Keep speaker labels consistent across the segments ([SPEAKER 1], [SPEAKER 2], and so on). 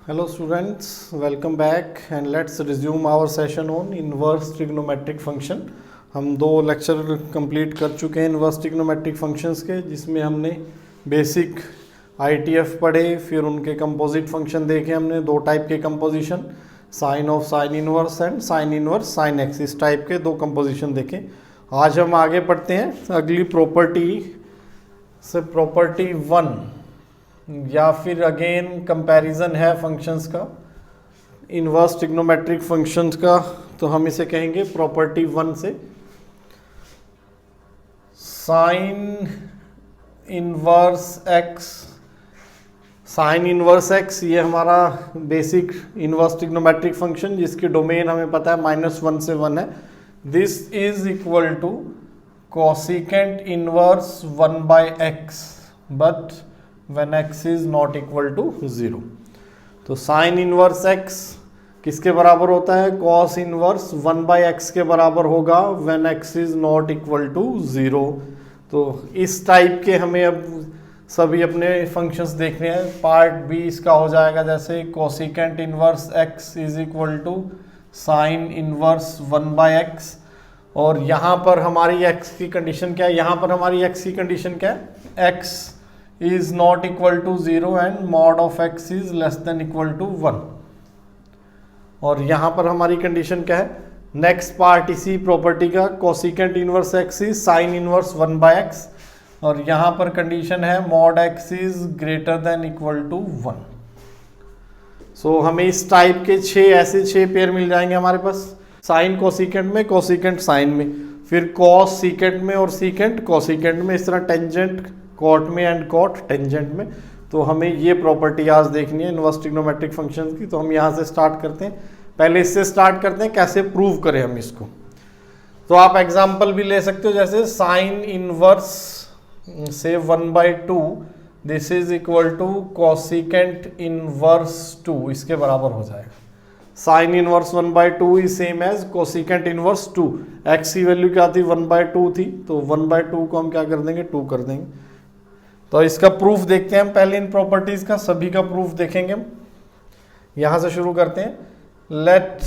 [SPEAKER 1] Hello students, welcome back and let's resume our session on inverse trigonometric function. हम दो lecture complete कर चुके हैं इन्वर्स ट्रिग्नोमेट्रिक फंक्शंस के, जिसमें हमने बेसिक आईटीएफ पढ़े, फिर उनके कंपोजिट फंक्शन देखे हमने, दो टाइप के composition, sine of sine inverse and sine inverse sine x, इस टाइप के दो कंपोजिशन देखे। आज हम आगे पढ़ते हैं अगली प्रॉपर्टी से, प्रॉपर्टी 1, या फिर अगेन कंपैरिजन है फंक्शंस का, इनवर्स ट्रिग्नोमेट्रिक फंक्शंस का, तो हम इसे कहेंगे प्रॉपर्टी 1 से। Sine inverse x, sine inverse x ये हमारा बेसिक इनवर्स ट्रिग्नोमेट्रिक फंक्शन, जिसकी डोमेन हमें पता है -1 से 1 है। This is equal to cosecant inverse 1/x but when x is not equal to 0। तो साइन इनवर्स x किसके बराबर होता है? cos इनवर्स 1/x के बराबर होगा when x is not equal to 0। तो इस टाइप के हमें अब सभी अपने फंक्शंस देखने हैं। पार्ट बी इसका हो जाएगा जैसे cosecant inverse x is equal to sine inverse 1/x, और यहाँ पर हमारी x की कंडीशन क्या है? यहाँ पर हमारी x की कंडीशन क्या है? x is not equal to 0 and mod of x is less than equal to 1। और यहाँ पर हमारी कंडीशन क्या है? नेक्स्ट पार्ट इसी प्रॉपर्टी का, cosecant inverse x is sign inverse 1/x, और यहाँ पर कंडीशन है mod x is greater than equal to 1। सो हमें इस टाइप के ऐसे 6 पेयर मिल जाएंगे हमारे पास, साइन कोसिकेंट में, कोसिकेंट साइन में, फिर कॉस सीकेंट में और सीकेंट कोसिकेंट में, इस तरह टेंजेंट कॉट में एंड कॉट टेंजेंट में। तो हमें ये प्रॉपर्टी आज देखनी है इनवर्स ट्रिग्नोमेट्रिक फंक्शंस की। तो हम यहाँ से स्टार्ट करते हैं, पहले इससे स्टार्ट करते हैं कैसे प्रूव करें हम इसको। तो आप एग्जांपल भी ले सकते हो, जैसे साइन इनवर्स से 1/2 this is equal to cosecant inverse 2, इसके बराबर हो जाएगा। Sine inverse 1/2 is same as cosecant inverse 2। X की वैल्यू क्या थी? 1/2 थी, तो 1/2 को हम क्या कर देंगे? 2 कर देंगे। तो इसका प्रूफ देखते हैं हम पहले, इन प्रॉपर्टीज का सभी का प्रूफ देखेंगे हम। यहां से शुरू करते हैं, let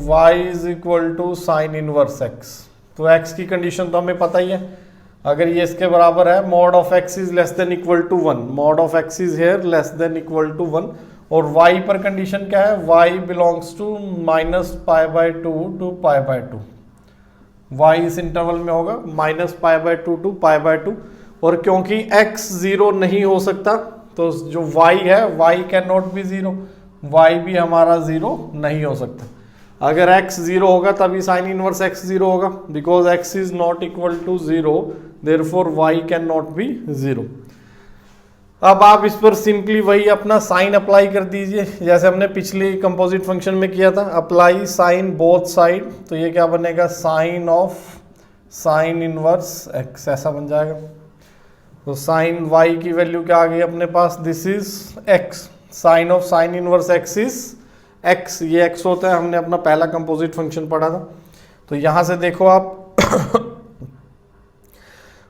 [SPEAKER 1] y is equal to sine inverse x। तो x की कंडीशन तो हमें पता ही है, अगर ये इसके बराबर है mod of x is less than equal to 1, mod of x is here less than equal to 1, और y पर कंडीशन क्या है? y belongs to -π/2 to π/2, y इस इंटरवल में होगा -π/2 टू π/2। और क्योंकि x 0 नहीं हो सकता, तो जो y है y can not be 0, y भी हमारा 0 नहीं हो सकता। अगर x 0 होगा तभी साइन इनवर्स x 0 होगा, because x is not equal to 0, therefore y can not be 0। अब आप इस पर सिंपली वही अपना साइन अप्लाई कर दीजिए, जैसे हमने पिछले कंपोजिट फंक्शन में किया था, अप्लाई साइन बोथ साइड। तो ये क्या बनेगा? Sine of sine inverse x, ऐसा बन जाएगा। तो साइन y की वैल्यू क्या आ गई अपने पास? This is x, sine of sine inverse x is x, ये x होता है, हमने अपना पहला कंपोजिट फंक्शन पढ़ा था। तो यहां से देखो आप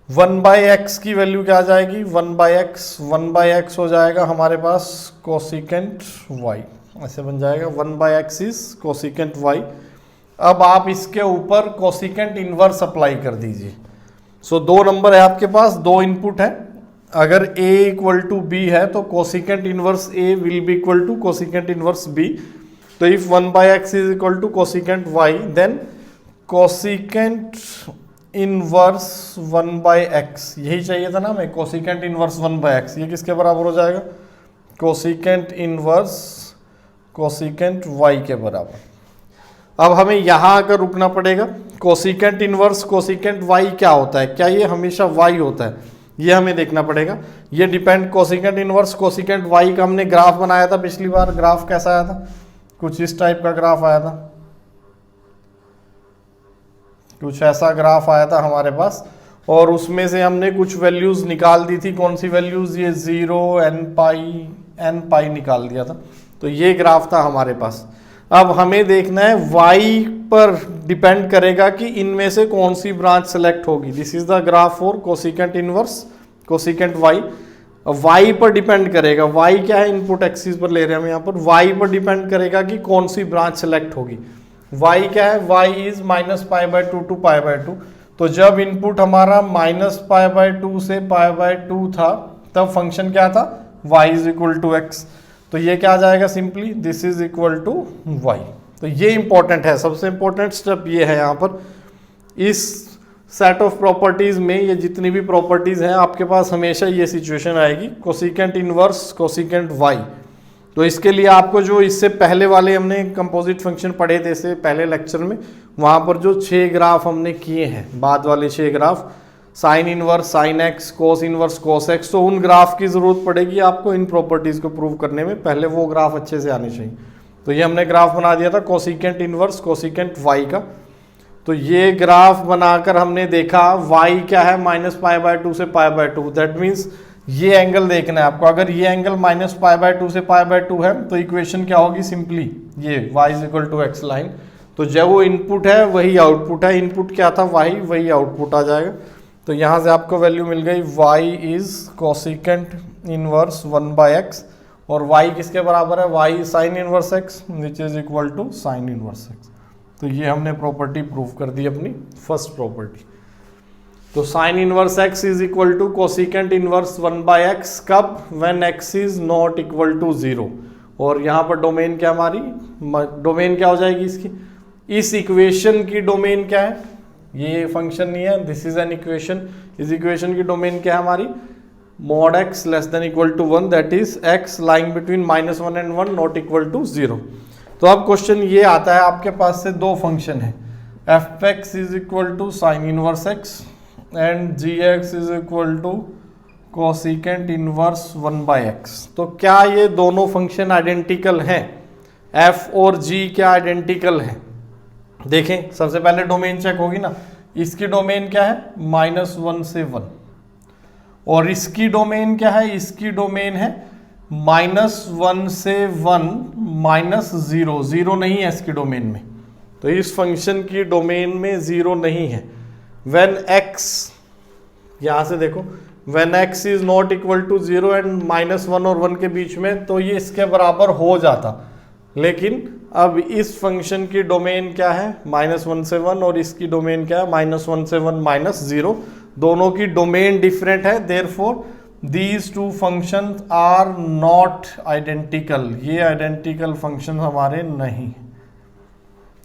[SPEAKER 1] 1/x की वैल्यू क्या आ जाएगी? 1/x हो जाएगा हमारे पास कोसिकेंट y, ऐसे बन जाएगा 1/x इज कोसिकेंट y। अब आप इसके ऊपर कोसिकेंट इनवर्स अप्लाई कर दीजिए। सो 2 नंबर है आपके पास, 2 इनपुट है। अगर a इक्वल टू b है तो cosecant inverse a will be equal to cosecant inverse b। तो if 1/x is equal to cosecant y, then cosecant inverse 1/x, यही चाहिए था ना हमें, कोसिकेंट इनवर्स 1/x, ये किसके बराबर हो जाएगा? कोसिकेंट इनवर्स कोसिकेंट y के बराबर। अब हमें यहाँ आकर रुकना पड़ेगा। कोसिकेंट इनवर्स कोसिकेंट y क्या होता है? क्या ये हमेशा y होता है? ये हमें देखना पड़ेगा। ये depend, cosecant inverse cosecant y का हमने ग्राफ बनाया था पिछली बार। ग्राफ कैसा आया था? कुछ इस टाइप का ग्राफ आया था, कुछ ऐसा ग्राफ आया था हमारे पास, और उसमें से हमने कुछ वैल्यूज निकाल दी थी। कौन सी वैल्यूज? ये 0, n निकाल दिया था। तो ये ग्राफ था हमारे पास। अब हमें देखना है y पर डिपेंड करेगा कि इनमें से कौन सी ब्रांच सेलेक्ट होगी। This is the graph for cosecant inverse cosecant y। अब y पर डिपेंड करेगा, y क्या है, इनपुट एक्सिस पर ले रहे हैं हम यहाँ पर, y पर डिपेंड करेगा कि कौन सी ब्रांच सेलेक्ट होगी। y क्या है, y इज -π/2 टू π/2। तो जब इनपुट हमारा -π/2 से π/2 था तब फंक्शन क्या था, y is equal to x। तो ये क्या आ जाएगा, simply this is equal to y। तो ये इंपॉर्टेंट है, सबसे इंपॉर्टेंट स्टेप ये है यहाँ पर। इस सेट ऑफ प्रॉपर्टीज में ये जितनी भी प्रॉपर्टीज हैं आपके पास हमेशा ये सिचुएशन आएगी, कोसिकेंट इनवर्स कोसिकेंट y। तो इसके लिए आपको जो इससे पहले वाले हमने कंपोजिट फंक्शन पढ़े थे इससे पहले लेक्चर में, वहाँ पर जो 6 ग्राफ हमने किए हैं, बाद वाले 6 graph, sign inverse sine x, cos inverse cos x, तो उन ग्राफ की जरूरत पड़ेगी आपको इन प्रॉपर्टीज को प्रूव करने में, पहले वो ग्राफ अच्छे से आने चाहिए। तो ये हमने ग्राफ बना दिया था कोसिकेंट इनवर्स कोसिकेंट y का। तो ये ग्राफ बनाकर हमने देखा y क्या है, -π/2 से π/2। दैट मीन्स ये एंगल देखना है आपको, अगर ये एंगल -π/2 से π/2 है तो इक्वेशन क्या होगी, सिंपली ये y is equal to x line. तो जब वो इनपुट है वही आउटपुट है, इनपुट क्या था y, वही आउटपुट आ जाएगा। तो यहाँ से आपको वैल्यू मिल गई y is cosecant inverse 1/x, और y किसके बराबर है, y sine inverse x which is equal to sine inverse x। तो ये हमने प्रॉपर्टी प्रूव कर दी अपनी फर्स्ट प्रॉपर्टी। तो sine inverse x is equal to cosecant inverse 1/x, कब, when x is not equal to 0। और यहाँ पर डोमेन क्या, हमारी डोमेन क्या हो जाएगी इसकी, इस इक्वेशन की डोमेन क्या है, ये फंक्शन नहीं है, दिस इज एन इक्वेशन, इस इक्वेशन की डोमेन क्या है हमारी, mod x less than equal to 1, that is x lying between -1 and 1 not equal to 0। तो अब क्वेश्चन ये आता है, आपके पास से दो फंक्शन है, f(x) is equal to sine inverse x and gx is equal to cosecant inverse 1/x। तो क्या ये दोनों फंक्शन आइडेंटिकल हैं, f और g क्या आइडेंटिकल है। देखें, सबसे पहले डोमेन चेक होगी ना, इसकी डोमेन क्या है, -1 से 1, और इसकी डोमेन क्या है, इसकी डोमेन है -1 से 1 -0, 0 नहीं है इसकी डोमेन में। तो इस फंक्शन की डोमेन में 0 नहीं है। व्हेन x, यहां से देखो, when x is not equal to 0 and -1 और 1 के बीच में, तो ये इसके बराबर हो जाता। लेकिन अब इस फंक्शन की डोमेन क्या है, -1 से 1, और इसकी डोमेन क्या है, -1 से 1 -0, दोनों की डोमेन डिफरेंट है। Therefore these two functions are not identical, ये आइडेंटिकल फंक्शन हमारे नहीं।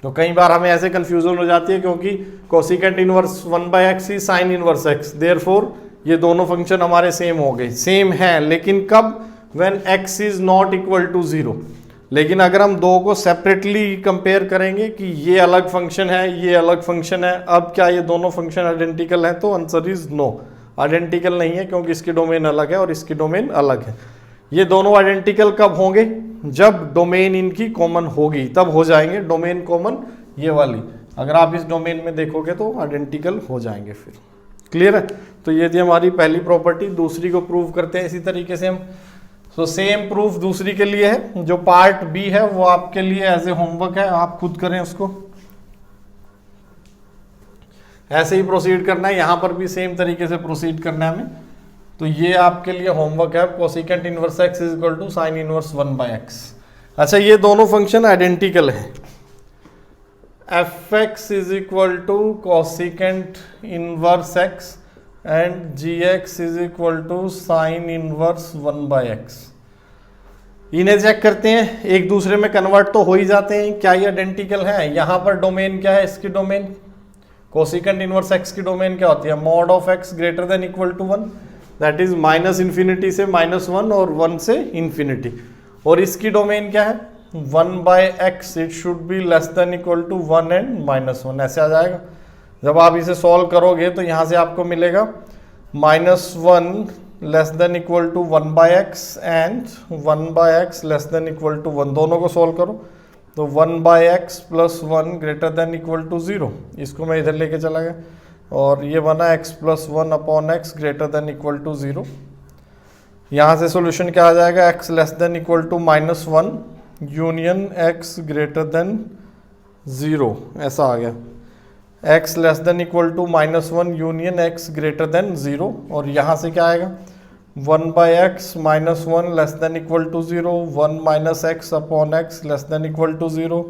[SPEAKER 1] तो कई बार हमें ऐसे कंफ्यूजन हो जाती है, क्योंकि कोसिकेंट इनवर्स 1/x ही साइन इनवर्स x, देयरफॉर ये दोनों फंक्शन हमारे सेम हो गए, सेम है, लेकिन कब, when x is not equal to 0। लेकिन अगर हम दो को सेपरेटली कंपेयर करेंगे कि ये अलग फंक्शन है, ये अलग फंक्शन है, अब क्या ये दोनों फंक्शन आइडेंटिकल हैं, तो आंसर इज नो, आइडेंटिकल नहीं है, क्योंकि इसकी डोमेन अलग है और इसकी डोमेन अलग है। ये दोनों आइडेंटिकल कब होंगे, जब डोमेन इनकी कॉमन होगी, तब हो जाएंगे डोमेन कॉमन, ये वाली। अगर आप इस डोमेन में देखोगे तो आइडेंटिकल हो जाएंगे फिर। क्लियर है। तो ये थी हमारी पहली प्रॉपर्टी। दूसरी को प्रूव करते हैं इसी तरीके से हम। सो सेम प्रूफ दूसरी के लिए है, जो पार्ट बी है वो आपके लिए एज ए होमवर्क है, आप खुद करें उसको। ऐसे ही प्रोसीड करना है, यहां पर भी सेम तरीके से प्रोसीड करना है हमें। तो ये आपके लिए होमवर्क है, cosecant inverse x is equal to sine inverse 1/x। अच्छा, ये दोनों फंक्शन आइडेंटिकल हैं। f(x) is equal to cosecant inverse x and gx is equal to sine inverse 1/x। इन्हें चेक करते हैं, एक दूसरे में कन्वर्ट तो हो ही जाते हैं, क्या ये आइडेंटिकल है। यहाँ पर डोमेन क्या है, इसकी डोमेन कोसिकेंट इनवर्स x की डोमेन क्या होती है, mod of x greater than equal to 1, that is -∞ से -1 और 1 से ∞। और इसकी डोमेन क्या है, 1/x, it should be less than equal to 1 and -1, ऐसे आ जाएगा। जब आप इसे सॉल्व करोगे तो यहाँ से आपको मिलेगा -1 less than equal to 1/x and 1/x less than equal to 1, दोनों को सॉल्व करो तो 1/x plus 1 greater than equal to 0, इसको मैं इधर लेके चला गया और ये बना x plus 1 upon x greater than equal to 0। यहाँ से सॉल्यूशन क्या आ जाएगा, x less than equal to -1 union x greater than 0, ऐसा आ गया। x less than equal to -1 union x greater than 0, और यहाँ से क्या आएगा 1 by x minus 1 less than equal to 0, 1 minus x upon x less than equal to 0,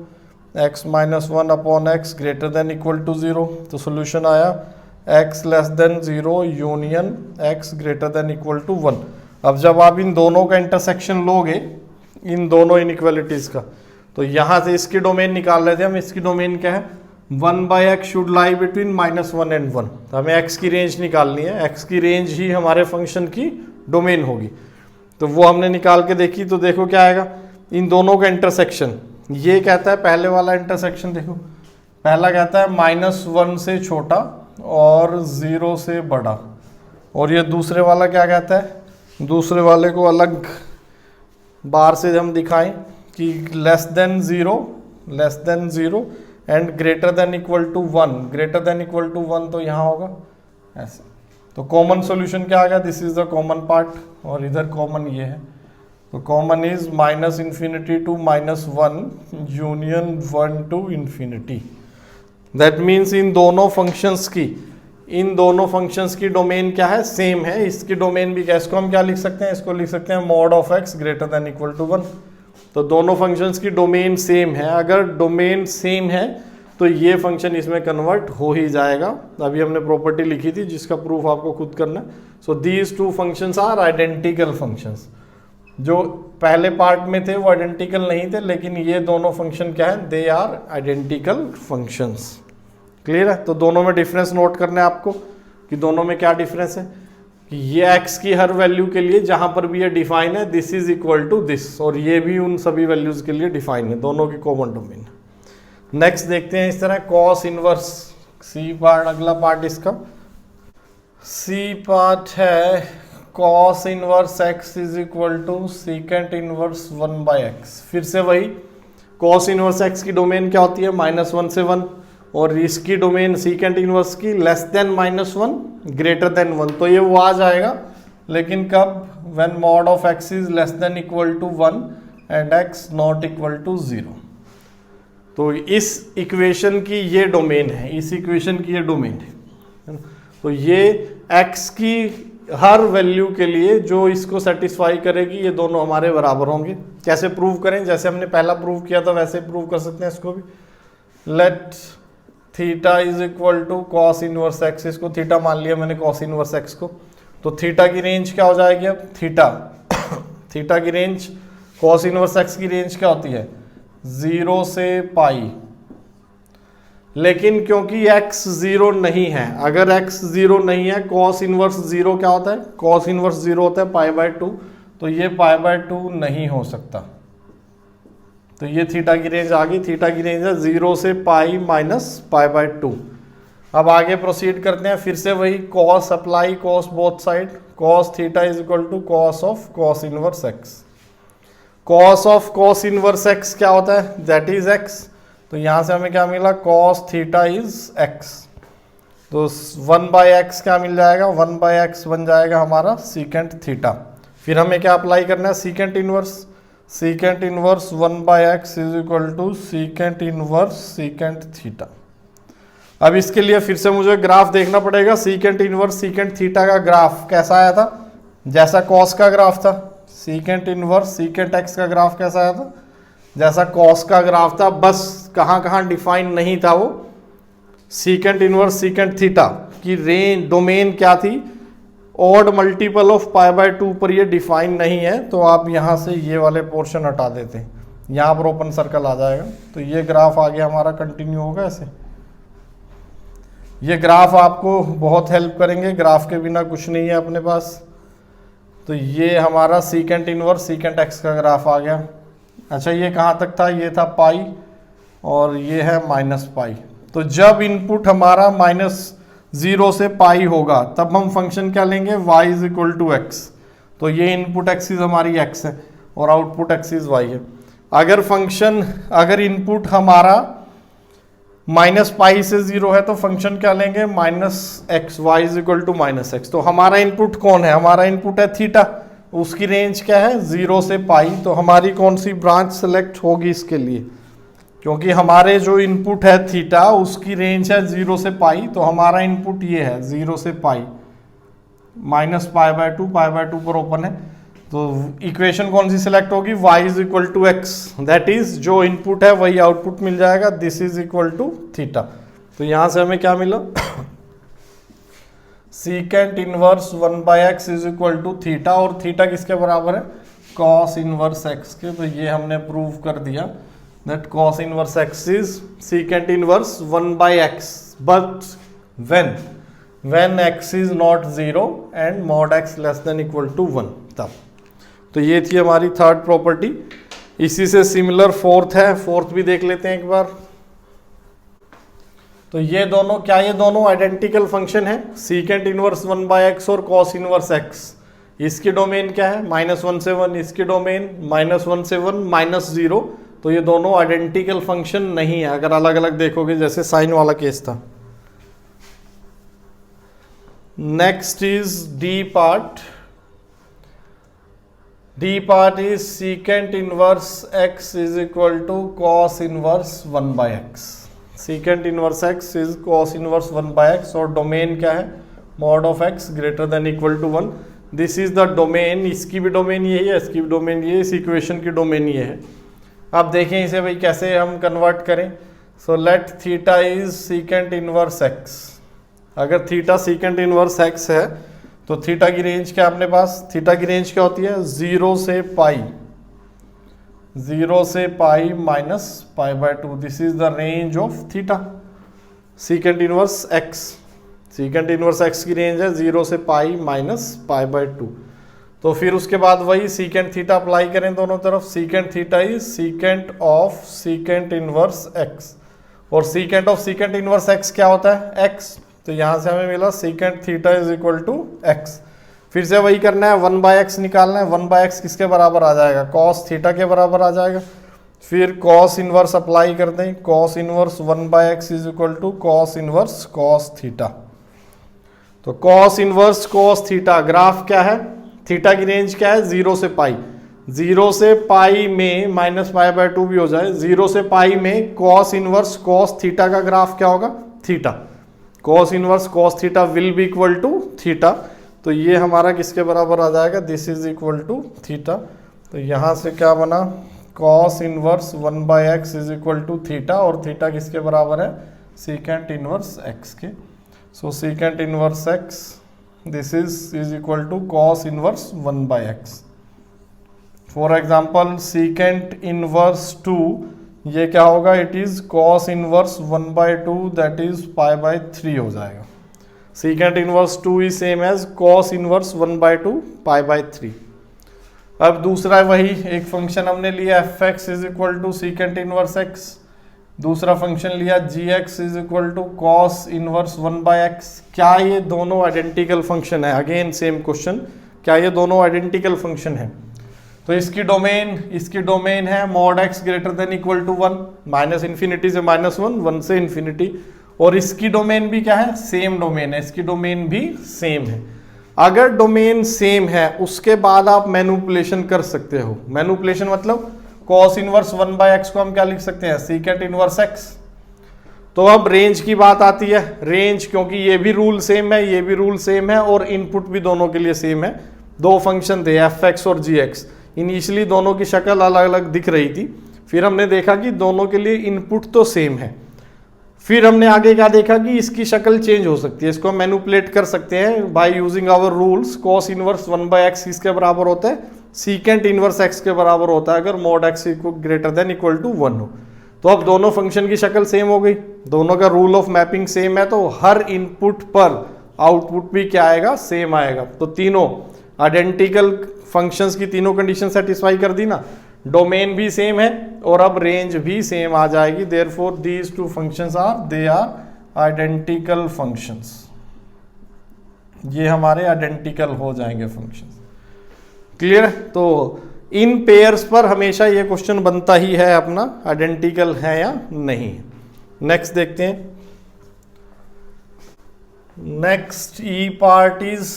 [SPEAKER 1] x minus 1 upon x greater than equal to 0। तो solution आया x less than 0 union x greater than equal to 1। अब जब आप इन दोनों का intersection लोगे, इन दोनों inequalities का, तो यहाँ से इसकी डोमेन निकाल रहे थे हम। इसकी डोमेन क्या है, 1 by x should lie between -1 and 1। तो हमें x की रेंज निकालनी है, x की रेंज ही हमारे फंक्शन की डोमेन होगी। तो वो हमने निकाल के देखी। तो देखो क्या आएगा, इन दोनों का इंटरसेक्शन, ये कहता है पहले वाला इंटरसेक्शन, देखो पहला कहता है -1 से छोटा और 0 से बड़ा, और ये दूसरे वाला क्या कहता है, दूसरे वाले को अलग बार से हम दिखाएं कि less than 0 and greater than equal to 1, greater than equal to 1 तो यहाँ होगा ऐसे। तो कॉमन सॉल्यूशन क्या आ गया, this is the common part, और इधर कॉमन ये है। तो common is -∞ to -1 union 1 to infinity. That means इन दोनों फंक्शंस की डोमेन क्या है, सेम है। इसकी डोमेन भी क्या, इसको हम क्या लिख सकते हैं, इसको लिख सकते हैं mod of x greater than equal to 1। तो दोनों फंक्शंस की डोमेन सेम है। अगर डोमेन सेम है तो ये फंक्शन इसमें कन्वर्ट हो ही जाएगा। अभी हमने प्रॉपर्टी लिखी थी जिसका प्रूफ आपको खुद करना है। So these two functions are identical functions. जो पहले पार्ट में थे वो आइडेंटिकल नहीं थे, लेकिन ये दोनों फंक्शन क्या है, they are identical functions. Clear है। तो दोनों में डिफरेंस नोट करना है आपको कि दोनों में क्या डिफरेंस है, कि ये x की हर वैल्यू के लिए जहां पर भी ये डिफाइन है this is equal to this, और ये भी उन सभी वैल्यूज के लिए डिफाइन है, दोनों की कॉमन डोमेन। नेक्स्ट देखते हैं इस तरह कॉस इनवर्स सी पार्ट, अगला पार्ट इसका सी पार्ट है cos inverse x is equal to secant inverse 1 by x. फिर से वही कॉस इनवर्स x की डोमेन क्या होती है, -1 से 1, और इसकी डोमेन सीकेंट इनवर्स की लेस देन -1 ग्रेटर देन 1। तो ये वो आ जाएगा, लेकिन कब, when mod of x is less than equal to 1 and x not equal to 0। तो इस इक्वेशन की ये डोमेन है, इस इक्वेशन की ये डोमेन है। तो ये x की हर वैल्यू के लिए जो इसको सेटिस्फाई करेगी, ये दोनों हमारे बराबर होंगे। कैसे प्रूव करें, जैसे हमने पहला प्रूव किया था वैसे प्रूव कर सकते हैं इसको भी। Let theta is equal to cos inverse x, इसको थीटा मान लिया मैंने कॉस इनवर्स एक्स को। तो थीटा की रेंज क्या हो जाएगी अब, थीटा की रेंज, कॉस इनवर्स एक्स की रेंज क्या होती है, 0 से पाई। लेकिन क्योंकि x 0 नहीं है, अगर x 0 नहीं है, कॉस इनवर्स 0 क्या होता है, कॉस इनवर्स 0 होता है π/2, तो ये π/2 नहीं हो सकता। तो ये थीटा की रेंज आ गई, थीटा की रेंज है 0 से पाई माइनस π/2। अब आगे प्रोसीड करते हैं, फिर से वही cos apply, cos both side, cos theta is equal to cos of cos inverse x. Cos of cos inverse x क्या होता है, दैट इज एक्स। तो यहां से हमें क्या मिला, कॉस थीटा इज एक्स। तो 1 बाई एक्स क्या मिल जाएगा, 1 बाई एक्स बन जाएगा हमारा सीकेंट थीटा। फिर हमें क्या अप्लाई करना है, secant inverse 1 by x is equal to secant inverse secant theta. अब इसके लिए फिर से मुझे ग्राफ देखना पड़ेगा। सीकेंट इनवर्स सीकेंट थीटा का ग्राफ कैसा आया था, जैसा कॉस का ग्राफ था। सीकेंट इनवर्स सीकेंट एक्स का ग्राफ कैसा आया था, जैसा कॉस का ग्राफ था, बस कहाँ कहाँ डिफाइन नहीं था वो। सीकेंट इनवर्स सीकेंट थीटा की रेंज डोमेन क्या थी, ऑड मल्टीपल ऑफ π/2 पर ये डिफाइन नहीं है। तो आप यहाँ से ये वाले पोर्शन हटा देते हैं, यहाँ पर ओपन सर्कल आ जाएगा। तो ये ग्राफ आगे हमारा कंटिन्यू होगा ऐसे। ये ग्राफ आपको बहुत हेल्प करेंगे, ग्राफ के बिना कुछ नहीं है अपने पास। तो ये हमारा सीकेंट इनवर्स सीकेंट एक्स का ग्राफ आ गया। अच्छा, ये कहाँ तक था, ये था पाई, और ये है -π। तो जब इनपुट हमारा -0 से पाई होगा तब हम फंक्शन क्या लेंगे, y is equal to x. तो ये इनपुट एक्सिस हमारी x है और आउटपुट एक्सिस y है। अगर इनपुट हमारा -π से 0 है तो फंक्शन क्या लेंगे, -x, y is equal to -x। तो हमारा इनपुट कौन है, हमारा इनपुट है थीटा, उसकी रेंज क्या है 0 से पाई। तो हमारी कौन सी ब्रांच सेलेक्ट होगी इसके लिए, क्योंकि हमारे जो इनपुट है थीटा उसकी रेंज है 0 से पाई। तो हमारा इनपुट ये है 0 से pi. Minus pi by two पर ओपन है, तो इक्वेशन कौन सी सिलेक्ट होगी, y is equal to x, that is जो इनपुट है वही आउटपुट मिल जाएगा, this is equal to theta. तो यहां से हमें क्या मिला, secant inverse 1/x is equal to theta, और थीटा किसके बराबर है, कॉस इनवर्स x के। तो ये हमने प्रूव कर दिया that cos inverse x is secant inverse 1/x, but when x is not 0 and mod x less than equal to 1 तब। तो ये थी हमारी थर्ड प्रॉपर्टी। इसी से सिमिलर फोर्थ है, फोर्थ भी देख लेते हैं एक बार। तो ये दोनों क्या, ये दोनों आइडेंटिकल फंक्शन है, सीकेंट इनवर्स 1/x और कॉस इनवर्स x। इसकी डोमेन क्या है, -1 से 1, इसकी डोमेन -1 से 1 -0। तो ये दोनों आइडेंटिकल फंक्शन नहीं है अगर अलग अलग देखोगे, जैसे साइन वाला केस था। Next is D part. D part is secant inverse x is equal to cos inverse 1/x। Secant inverse x is cos inverse 1/x और डोमेन क्या है, mod of x greater than equal to 1। This is the domain, इसकी भी domain यही है, इसकी भी domain ये, इस इक्वेशन की डोमेन ये है। अब देखें इसे भाई कैसे हम कन्वर्ट करें। So let theta is secant inverse x। अगर थीटा सीकेंट इनवर्स x है तो थीटा की रेंज क्या अपने पास, थीटा की रेंज क्या होती है, 0 से पाई, 0 से पाई माइनस पाई/2। This is the range of theta secant inverse x। Secant inverse x की रेंज है 0 से पाई माइनस पाई/2। तो फिर उसके बाद वही सीकेंट थीटा अप्लाई करें दोनों तरफ। Secant theta is secant of secant inverse x, और secant of secant inverse x क्या होता है, x। तो यहां से हमें मिला secant theta is equal to x। फिर से वही करना है, 1/x निकालना है। 1/x किसके बराबर आ जाएगा, कॉस थीटा के बराबर आ जाएगा। फिर कॉस इनवर्स अप्लाई कर दें, cos inverse 1/x is equal to cos inverse cos theta. तो cos inverse cos theta, graph क्या है, थीटा की रेंज क्या है, 0 से पाई। 0 से पाई में माइनस पाई/2 भी हो जाए, 0 से पाई में कॉस इनवर्स कॉस थीटा का ग्राफ क्या होगा, theta. Cos inverse cos theta will be equal to theta. तो ये हमारा किसके बराबर आ जाएगा, this is equal to theta. तो यहाँ से क्या बना, cos inverse 1/x is equal to theta, और थीटा किसके बराबर है, सीकेंट इनवर्स x के। So secant inverse x this is equal to cos inverse 1/x। For example secant inverse 2, ये क्या होगा, it is cos inverse 1/2 that is पाई/3 हो जाएगा। Secant inverse 2 is same as cos inverse 1/2 पाई/3। अब दूसरा वही एक फंक्शन हमने लिया f(x) is equal to secant inverse x। दूसरा फंक्शन लिया g(x) is equal to cos inverse 1/x। क्या ये दोनों आइडेंटिकल फंक्शन है, अगेन सेम क्वेश्चन, क्या ये दोनों आइडेंटिकल फंक्शन है। तो इसकी डोमेन है mod x greater than equal to 1, minus infinity से -1, 1 से इन्फिनिटी। और इसकी डोमेन भी क्या है, सेम डोमेन है, इसकी डोमेन भी सेम है। अगर डोमेन सेम है उसके बाद आप मैनिपुलेशन कर सकते हो। मैनिपुलेशन मतलब कॉस इनवर्स 1/x को हम क्या लिख सकते हैं, सीकेंट इनवर्स x। तो अब रेंज की बात आती है, रेंज क्योंकि ये भी रूल सेम है, ये भी रूल सेम है, और इनपुट भी दोनों के लिए सेम है। दो फंक्शन थे f(x) और g(x). इनिशियली दोनों की शक्ल अलग अलग दिख रही थी, फिर हमने देखा कि दोनों के लिए इनपुट तो सेम है। फिर हमने आगे क्या देखा कि इसकी शक्ल चेंज हो सकती है, इसको मैनिपुलेट कर सकते हैं by using our rules. Cos inverse 1/x किसके बराबर होता है, सीकेंट इनवर्स x के बराबर होता है अगर mod x greater than equal to 1 हो। तो अब दोनों फंक्शन की शक्ल सेम हो गई, दोनों का रूल ऑफ मैपिंग सेम है, तो हर इनपुट पर आउटपुट भी क्या आएगा, सेम आएगा। तो तीनों आइडेंटिकल फंक्शंस की तीनों कंडीशन सेटिस्फाई कर दी ना, डोमेन भी सेम है और अब रेंज भी सेम आ जाएगी। Therefore these two functions they are identical functions. ये हमारे आइडेंटिकल हो जाएंगे फंक्शंस। क्लियर। तो इन पेयर्स पर हमेशा ये क्वेश्चन बनता ही है अपना, आइडेंटिकल है या नहीं। नेक्स्ट देखते हैं। Next E part is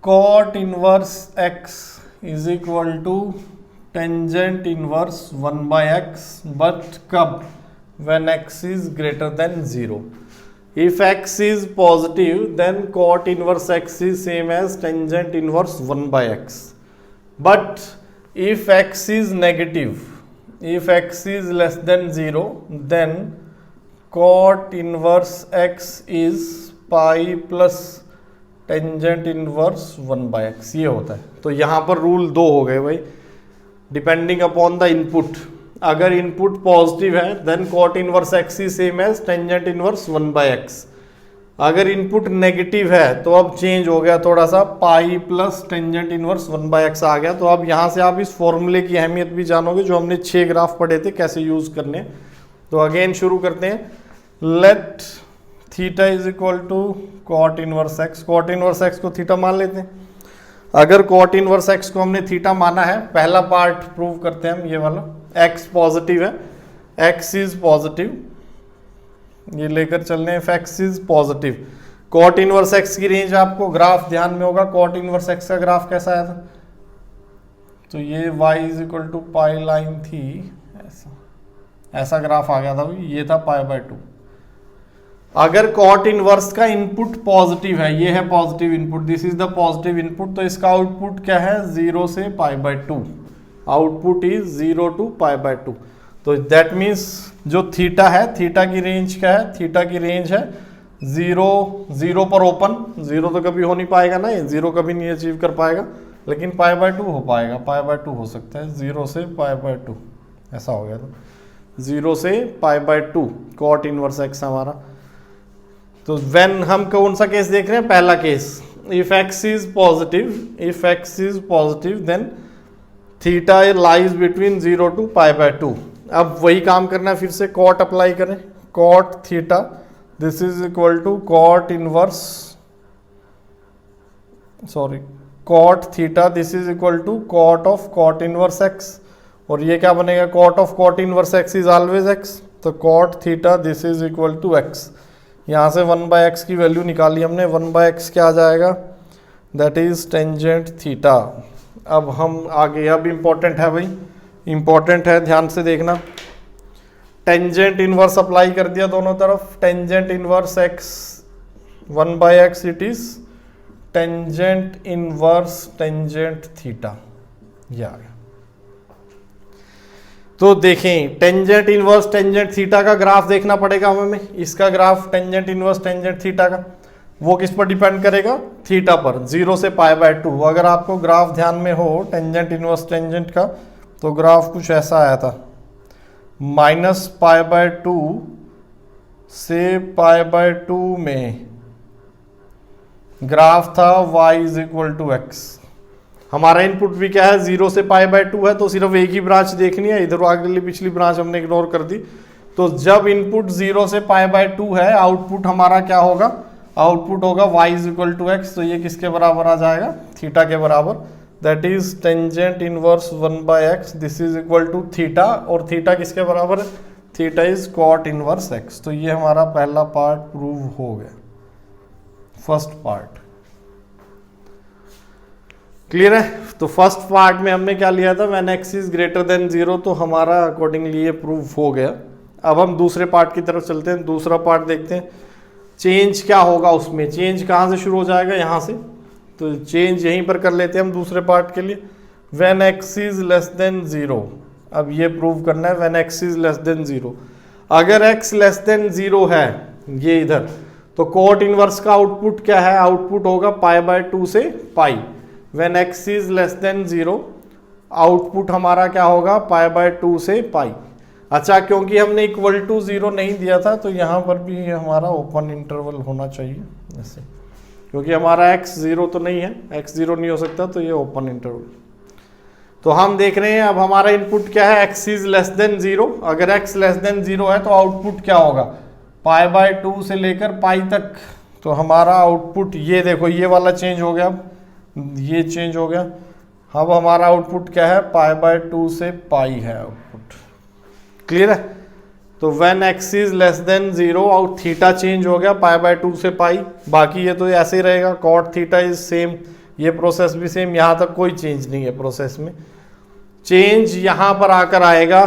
[SPEAKER 1] cot inverse x is equal to tangent inverse 1/x, but कब, when x is greater than 0। If x is positive then cot inverse x is same as tangent inverse 1/x, but if x is negative, if x is less than 0, then cot inverse x is pi plus tangent inverse 1/x, ये होता है। तो यहाँ पर rule दो हो गए भाई, डिपेंडिंग अपॉन द इनपुट। अगर इनपुट पॉजिटिव है then cot inverse x is same as tangent inverse 1/x। अगर इनपुट नेगेटिव है तो अब चेंज हो गया थोड़ा सा, पाई प्लस टेंजेंट इनवर्स 1/x आ गया। तो अब यहाँ से आप इस फॉर्मूले की अहमियत भी जानोगे जो हमने 6 ग्राफ पढ़े थे कैसे यूज करने। तो अगेन शुरू करते हैं। Let theta is equal to cot inverse x, cot inverse x को थीटा मान लेते हैं। अगर कॉट इनवर्स एक्स को हमने थीटा माना है, पहला पार्ट प्रूव करते हैं हम, ये वाला एक्स पॉजिटिव है, एक्स इज पॉजिटिव, ये लेकर चल रहे हैं, x is positive. Cot inverse x की रेंज आपको ग्राफ ध्यान में होगा, कॉट इनवर्स एक्स का ग्राफ कैसा आया था, तो ये y is equal to pi line थी, ऐसा ग्राफ आ गया था, ये था π/2। अगर कॉट इनवर्स का इनपुट पॉजिटिव है, ये है positive input, this is the positive input, तो इसका आउटपुट क्या है 0 से π/2, आउटपुट इज 0 to π/2। तो दैट मीन्स जो थीटा है, थीटा की रेंज क्या है, थीटा की रेंज है 0 पर ओपन, 0 तो कभी हो नहीं पाएगा ना, ये 0 कभी नहीं अचीव कर पाएगा, लेकिन π/2 हो पाएगा, π/2 हो सकता है, 0 से π/2 ऐसा हो गया था, 0 से π/2 कॉट इनवर्स एक्स हमारा। तो व्हेन हम कौन सा केस देख रहे हैं, पहला case, if x is positive, if x is positive then theta lies between 0 to π/2। अब वही काम करना है, फिर से कॉट अप्लाई करें, cot theta this is equal to cot inverse, sorry cot theta this is equal to cot of cot inverse x, और ये क्या बनेगा, cot of cot inverse x is always x, तो cot theta this is equal to x. यहाँ से 1/x की value निकाली हमने, 1/x क्या आ जाएगा, दैट इज टेंजेंट थीटा। अब हम आगे, अब इंपॉर्टेंट है भाई, इंपॉर्टेंट है, ध्यान से देखना, टेंजेंट इनवर्स अप्लाई कर दिया दोनों तरफ, tangent inverse x 1/x, it is tangent inverse tangent theta, ये आ गया। तो देखें टेंजेंट इनवर्स टेंजेंट थीटा का ग्राफ देखना पड़ेगा हमें, इसका graph tangent inverse tangent theta का, वो किस पर डिपेंड करेगा, थीटा पर, 0 से π/2। अगर आपको ग्राफ ध्यान में हो टेंजेंट इनवर्स टेंजेंट का, तो ग्राफ कुछ ऐसा आया था, -π/2 से π/2 में ग्राफ था y is equal to x. हमारा इनपुट भी क्या है, 0 से π/2 है, तो सिर्फ एक ही ब्रांच देखनी है, इधर आगे पिछली ब्रांच हमने इग्नोर कर दी। तो जब इनपुट 0 से π/2 है, आउटपुट हमारा क्या होगा, आउटपुट होगा y is equal to x. तो ये किसके बराबर आ जाएगा, थीटा के बराबर, that is tangent inverse 1/x, this is equal to theta, और थीटा किसके बराबर है, theta is cot inverse x। तो ये हमारा पहला पार्ट प्रूव हो गया, फर्स्ट पार्ट क्लियर है। तो फर्स्ट पार्ट में हमने क्या लिया था, when x is greater than 0, तो हमारा अकॉर्डिंगली ये प्रूव हो गया। अब हम दूसरे पार्ट की तरफ चलते हैं, दूसरा पार्ट देखते हैं, चेंज क्या होगा उसमें, चेंज कहाँ से शुरू हो जाएगा, यहाँ से, तो चेंज यहीं पर कर लेते हैं हम दूसरे पार्ट के लिए। When x is less than 0, अब ये प्रूव करना है, when x is less than 0, अगर x लेस देन 0 है, ये इधर, तो कॉट इनवर्स का आउटपुट क्या है, आउटपुट होगा π/2 से pi. When x is less than 0, output हमारा क्या होगा, π/2 से पाई। अच्छा, क्योंकि हमने इक्वल टू 0 नहीं दिया था, तो यहाँ पर भी हमारा ओपन इंटरवल होना चाहिए ऐसे, क्योंकि हमारा x 0 तो नहीं है, x 0 नहीं हो सकता, तो ये ओपन इंटरवल। तो हम देख रहे हैं अब हमारा इनपुट क्या है, x इज लेस देन 0। अगर x लेस देन 0 है तो आउटपुट क्या होगा, π/2 से लेकर पाई तक। तो हमारा आउटपुट, ये देखो ये वाला चेंज हो गया, अब ये चेंज हो गया। अब हमारा आउटपुट क्या है, π/2 से पाई है आउटपुट, क्लियर है। तो when x is less than 0 और थीटा चेंज हो गया π/2 से पाई, बाकी ये तो ऐसे ही रहेगा, कॉट थीटा इज सेम, ये प्रोसेस भी सेम, यहाँ तक कोई चेंज नहीं है प्रोसेस में। चेंज यहाँ पर आकर आएगा,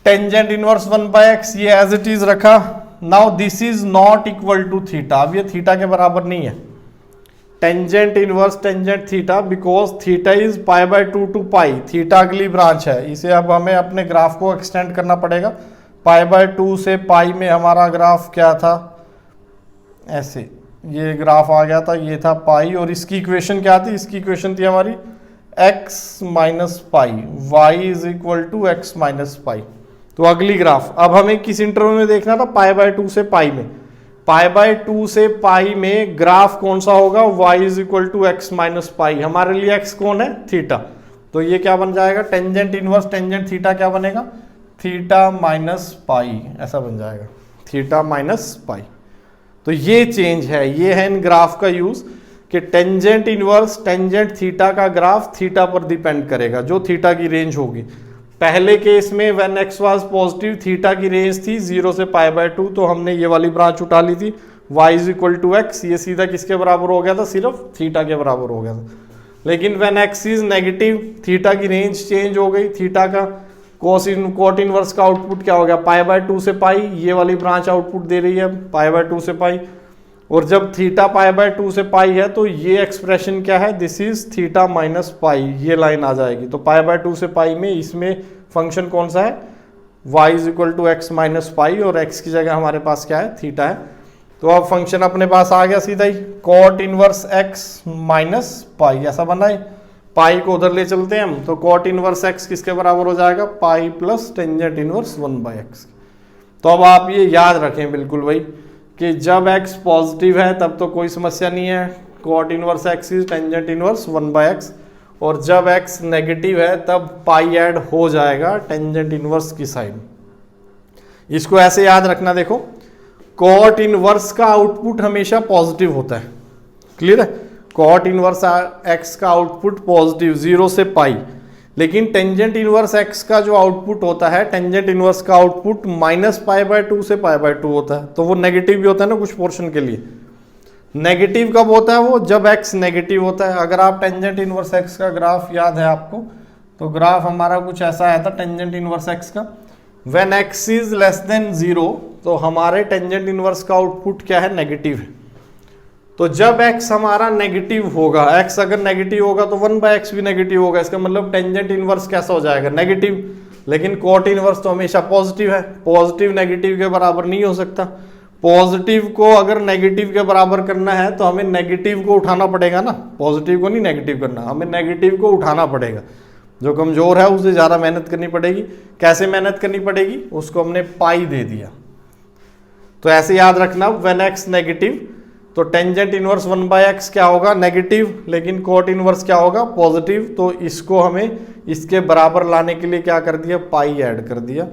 [SPEAKER 1] टेंजेंट इनवर्स 1/x ये एज इट इज रखा, now this is not equal to theta, अब ये थीटा के बराबर नहीं है, tangent inverse tangent theta, because theta is pi by 2 to pi, theta अगली ब्रांच है, इसे अब हमें अपने ग्राफ को एक्सटेंड करना पड़ेगा। पाई बाय 2 से पाई में हमारा ग्राफ क्या था, ऐसे ये ग्राफ आ गया था, ये था पाई, और इसकी इक्वेशन क्या थी, इसकी इक्वेशन थी हमारी x minus pi, y is equal to x minus pi. तो अगली ग्राफ अब हमें किस इंटरवल में देखना था, पाई बाय 2 से पाई में, पाई बाय 2 से पाई में ग्राफ कौन सा होगा, y is equal to x minus pi, हमारे लिए x कौन है, थीटा, तो ये क्या बन जाएगा, टेंजेंट इनवर्स टेंजेंट थीटा क्या बनेगा, थीटा माइनस पाई, ऐसा बन जाएगा, थीटा माइनस पाई। तो ये चेंज है, ये है इन ग्राफ का यूज कि टेंजेंट इनवर्स टेंजेंट थीटा का ग्राफ थीटा पर डिपेंड करेगा, जो थीटा की रेंज होगी। पहले केस में when x was positive theta की रेंज थी 0 से पाई बाय 2, तो हमने ये वाली ब्रांच उठा ली थी, y is equal to x, ये सीधा किसके बराबर हो गया था, सिर्फ थीटा के बराबर हो गया था। लेकिन when x is negative theta की रेंज चेंज हो गई, थीटा का कोट इनवर्स का आउटपुट क्या हो गया, पाई बाय 2 से पाई, ये वाली ब्रांच आउटपुट दे रही है पाई बाय 2 से पाई, और जब थीटा पाई बाय 2 से पाई है तो ये एक्सप्रेशन क्या है, this is theta minus pi, ये लाइन आ जाएगी। तो पाई बाय 2 से पाई में इसमें फंक्शन कौन सा है, y is equal to x minus pi, और x की जगह हमारे पास क्या है, थीटा है। तो अब फंक्शन अपने पास आ गया सीधा ही, cot inverse x minus pi, ऐसा बना है, पाई को उधर ले चलते हैं हम, तो कॉट इनवर्स x किसके बराबर हो जाएगा, pi plus tangent inverse 1 by x. तो अब आप ये याद रखें बिल्कुल भाई कि जब x पॉजिटिव है तब तो कोई समस्या नहीं है, cot inverse x is tangent inverse 1 by x, और जब x नेगेटिव है तब पाई ऐड हो जाएगा टेंजेंट इनवर्स की साइड। इसको ऐसे याद रखना, देखो कॉट इनवर्स का आउटपुट हमेशा पॉजिटिव होता है, क्लियर है, कॉट इनवर्स x का आउटपुट पॉजिटिव 0 से पाई, लेकिन टेंजेंट इनवर्स x का जो आउटपुट होता है, टेंजेंट इनवर्स का आउटपुट माइनस पाई बाय 2 से पाई बाय 2 होता है, तो वो नेगेटिव भी होता है ना कुछ पोर्शन के लिए। नेगेटिव कब होता है वो, जब x नेगेटिव होता है। अगर आप टेंजेंट इनवर्स x का ग्राफ याद है आपको, तो ग्राफ हमारा कुछ ऐसा आया था टेंजेंट इनवर्स x का, when x is less than 0, तो हमारे टेंजेंट इनवर्स का आउटपुट क्या है, नेगेटिव है। तो जब x हमारा नेगेटिव होगा, x अगर नेगेटिव होगा तो 1 बाय एक्स भी नेगेटिव होगा, इसका मतलब टेंजेंट इनवर्स कैसा हो जाएगा, नेगेटिव। लेकिन कॉट इनवर्स तो हमेशा पॉजिटिव है, पॉजिटिव नेगेटिव के बराबर नहीं हो सकता। पॉजिटिव को अगर नेगेटिव के बराबर करना है तो हमें नेगेटिव को उठाना पड़ेगा ना, पॉजिटिव को नहीं नेगेटिव करना, हमें नेगेटिव को उठाना पड़ेगा। जो कमजोर है उसे ज़्यादा मेहनत करनी पड़ेगी। कैसे मेहनत करनी पड़ेगी, उसको हमने पाई दे दिया। तो ऐसे याद रखना, व्हेन एक्स नेगेटिव तो टेंजेंट इनवर्स 1 बाय एक्स क्या होगा, नेगेटिव, लेकिन कॉट इनवर्स क्या होगा, पॉजिटिव। तो इसको हमें इसके बराबर लाने के लिए क्या कर दिया, पाई ऐड कर दिया।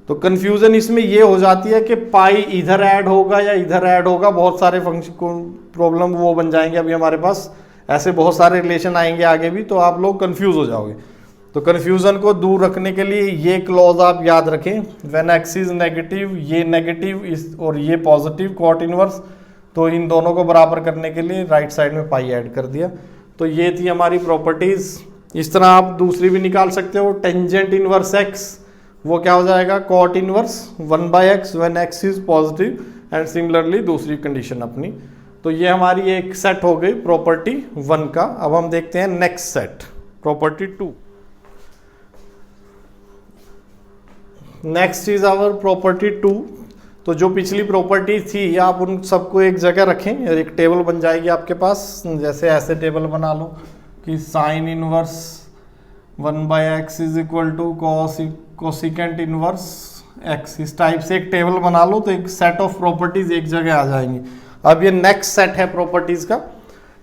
[SPEAKER 1] तो कंफ्यूजन इसमें ये हो जाती है कि पाई इधर ऐड होगा या इधर ऐड होगा, बहुत सारे फंक्शन प्रॉब्लम वो बन जाएंगे अभी हमारे पास, ऐसे बहुत सारे रिलेशन आएंगे आगे भी, तो आप लोग कंफ्यूज हो जाओगे। तो कंफ्यूजन को दूर रखने के लिए ये क्लॉज आप याद रखें, व्हेन एक्स इज नेगेटिव, ये नेगेटिव और ये पॉजिटिव कॉट इनवर्स, तो इन दोनों को बराबर करने के लिए राइट साइड में पाई ऐड कर दिया। तो ये थी हमारी प्रॉपर्टीज। इस तरह आप दूसरी भी निकाल सकते हो, टेंजेंट इनवर्स एक्स वो क्या हो जाएगा, cot inverse 1 by x when x is positive, and similarly दूसरी कंडीशन अपनी। तो ये हमारी एक सेट हो गई प्रॉपर्टी 1 का। अब हम देखते हैं next set, property 2। Next is our property 2। तो जो पिछली प्रॉपर्टी थी आप उन सबको एक जगह रखें, एक टेबल बन जाएगी आपके पास। जैसे ऐसे टेबल बना लो कि sine inverse 1 by x is equal to cosecant inverse x, इस टाइप से एक टेबल बना लो, तो एक सेट ऑफ प्रॉपर्टीज एक जगह आ जाएंगी। अब ये नेक्स्ट सेट है प्रॉपर्टीज का।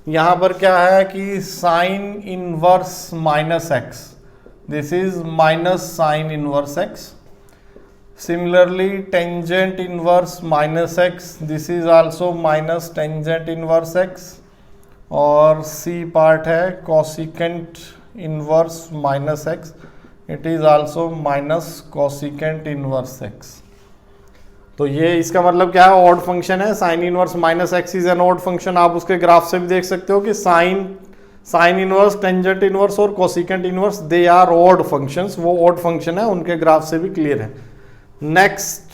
[SPEAKER 1] यहाँ पर क्या है कि sine inverse minus x, this is minus sine inverse x. Similarly, tangent inverse minus x, this is also minus tangent inverse x। और C part है cosecant inverse minus x, it is also minus cosecant inverse x। तो ये इसका मतलब क्या है, odd function है। Sine inverse minus x is an odd function. आप उसके ग्राफ से भी देख सकते हो कि साइन इनवर्स, टेंजेंट इनवर्स और cosecant inverse they are odd functions, वो ऑड फंक्शन है, उनके ग्राफ से भी क्लियर है। Next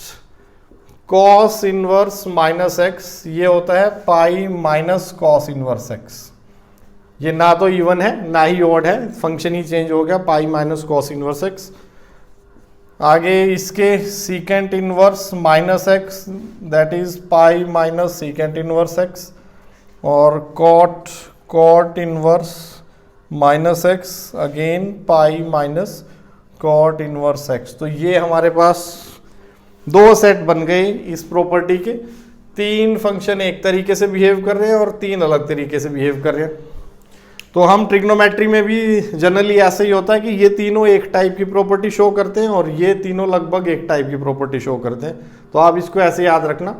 [SPEAKER 1] cos inverse minus x, ये होता है pi minus cos inverse x. ये ना तो इवन है ना ही ऑड है, फंक्शन ही चेंज हो गया, pi minus cos inverse x. आगे इसके secant inverse minus x, that is pi minus secant inverse x. और cot inverse minus x, again pi minus cot inverse x. तो ये हमारे पास दो सेट बन गए इस प्रॉपर्टी के। तीन फंक्शन एक तरीके से बिहेव कर रहे हैं और तीन अलग तरीके से बिहेव कर रहे हैं। तो हम ट्रिग्नोमेट्री में भी जनरली ऐसे ही होता है कि ये तीनों एक टाइप की प्रॉपर्टी शो करते हैं और ये तीनों लगभग एक टाइप की प्रॉपर्टी शो करते हैं। तो आप इसको ऐसे याद रखना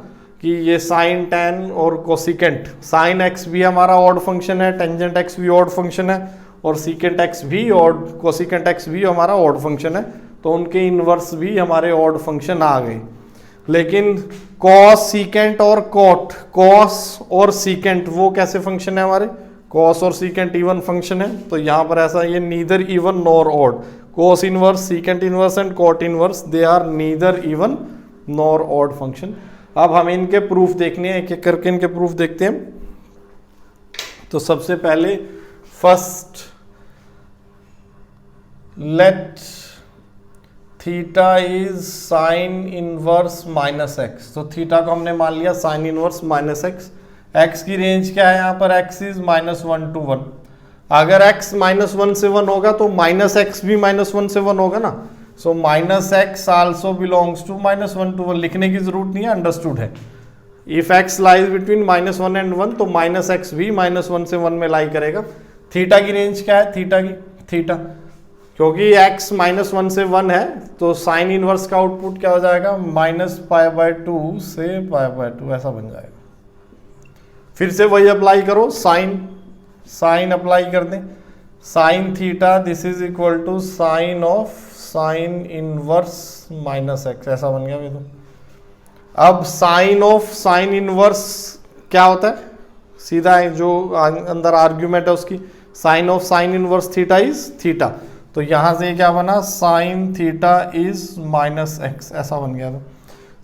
[SPEAKER 1] कि ये साइन टेन और कोसिकेंट, साइन एक्स भी हमारा ऑड फंक्शन है, टेंजेंट एक्स भी ऑड फंक्शन है और सीकेंट एक्स भी ऑड, कोसिकेंट एक्स भी हमारा ऑड फंक्शन है। तो उनके इनवर्स भी हमारे ऑड फंक्शन आ गए। लेकिन कॉस, सीकेंट और कॉट, कॉस और सीकेंट वो कैसे फंक्शन है हमारे? कॉस और सीकेंट इवन फंक्शन है। तो यहाँ पर ऐसा, ये neither even nor odd. Cos inverse, secant inverse and cot inverse, they are neither even nor odd function. अब हमें इनके प्रूफ देखने हैं, एक एक करके इनके प्रूफ देखते हैं। तो सबसे पहले first, late theta is sine inverse minus x. तो थीटा को हमने मान लिया sign inverse minus x. X की रेंज क्या है यहाँ पर? X is -1 to 1। अगर एक्स -1 से 1 होगा तो माइनस एक्स भी -1 से 1 होगा ना। So minus x also belongs to -1 to 1। लिखने की जरूरत नहीं है, अंडरस्टूड है। If x lies between -1 and 1 तो माइनस एक्स भी -1 से 1 में लाई करेगा। थीटा की रेंज क्या है? थीटा की, थीटा, क्योंकि x -1 से 1 है तो साइन इनवर्स का आउटपुट क्या हो जाएगा? -π/2 से π/2 ऐसा बन जाएगा। फिर से वही अप्लाई करो, साइन अप्लाई कर दें। Sine theta this is equal to sine of sine inverse minus x, ऐसा बन गया ये तो। अब साइन ऑफ साइन इनवर्स क्या होता है? सीधा है, जो अंदर आर्ग्यूमेंट है उसकी, sine of sine inverse theta is theta. तो यहां से क्या बना? Sine theta is minus x, ऐसा बन गया। तो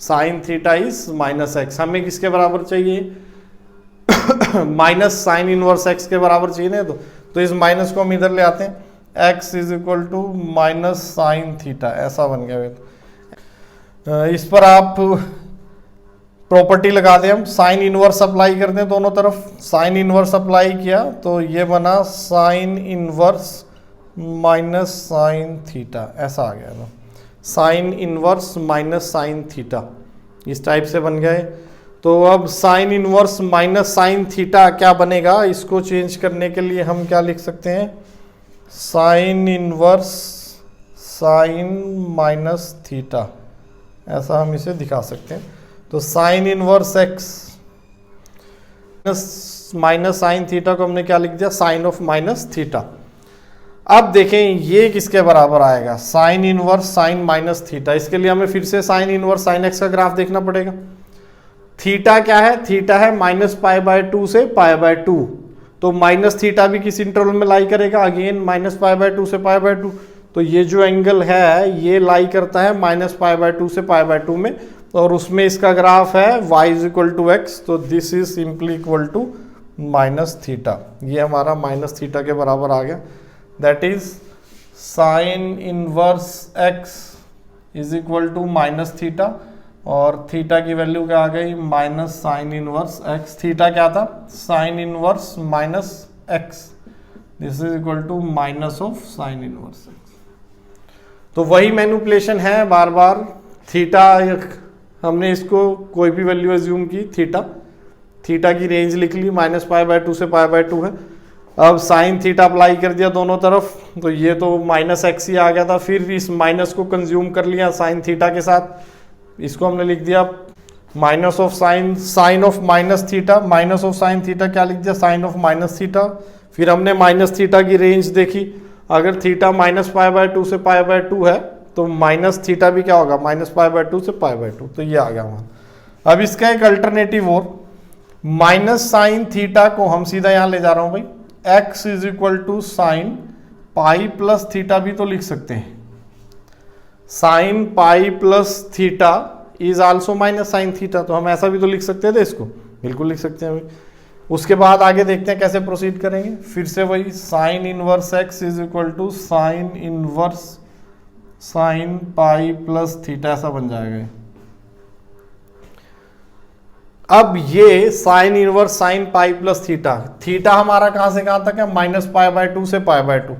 [SPEAKER 1] sine theta is minus x हमें किसके बराबर चाहिए? माइनस साइन इनवर्स एक्स के बराबर चाहिए ना। तो इस माइनस को हम इधर ले आते हैं, x is equal to minus sine theta, ऐसा बन गया। इस पर आप प्रॉपर्टी लगा दें, हम साइन इनवर्स अप्लाई कर दें दोनों तरफ। साइन इनवर्स अप्लाई किया तो ये बना sign inverse minus sine theta, ऐसा आ गया। Sign inverse minus sine theta इस टाइप से बन गए। तो अब sign inverse minus sine theta क्या बनेगा? इसको चेंज करने के लिए हम क्या लिख सकते हैं? Sine inverse sine minus theta, ऐसा हम इसे दिखा सकते हैं। तो sine inverse x minus sine theta को हमने क्या लिख दिया? Sine of minus theta. अब देखें ये किसके बराबर आएगा? Sine inverse sine minus theta. इसके लिए हमें फिर से साइन इनवर्स साइन एक्स का ग्राफ देखना पड़ेगा। थीटा क्या है? थीटा है -π/2 से π/2। तो माइनस थीटा भी किस इंटरवल में लाई करेगा? अगेन -π/2 से π/2। तो ये जो एंगल है ये लाई करता है -π/2 से π/2 में, और उसमें इसका ग्राफ है y = x। तो this is simply equal to minus theta. ये हमारा माइनस थीटा के बराबर आ गया। That is sine inverse x is equal to minus theta, और थीटा की वैल्यू क्या आ गई? Minus sine inverse x. Theta क्या था? Sine inverse minus x, this is equal to minus of sine inverse x. तो वही मैनिपुलेशन है बार बार। थीटा हमने इसको कोई भी वैल्यू एज्यूम की, थीटा की रेंज लिख ली, -π/2 से π/2 है। अब साइन थीटा अप्लाई कर दिया दोनों तरफ, तो ये तो माइनस एक्स ही आ गया था। फिर इस माइनस को कंज्यूम कर लिया साइन थीटा के साथ, इसको हमने लिख दिया minus of sine of minus theta. Minus of sine theta क्या लिख दिया? Sine of minus theta. फिर हमने माइनस थीटा की रेंज देखी, अगर थीटा -π/2 से π/2 है तो माइनस थीटा भी क्या होगा? -π/2 से π/2। तो ये आ गया वहाँ। अब इसका एक अल्टरनेटिव और, माइनस साइन थीटा को हम सीधा यहाँ ले जा रहा हूँ भाई, x is equal to sine pi plus theta भी तो लिख सकते हैं। Sine pi plus theta is also minus sine theta, तो हम ऐसा भी तो लिख सकते थे इसको, बिल्कुल लिख सकते हैं अभी। उसके बाद आगे देखते हैं कैसे प्रोसीड करेंगे। फिर से वही sine inverse x is equal to sine inverse sine pi plus theta, ऐसा बन जाएगा। अब ये sine inverse sine pi plus theta, theta हमारा कहां से कहां तक है, माइनस पाई बाय 2 से pi by 2।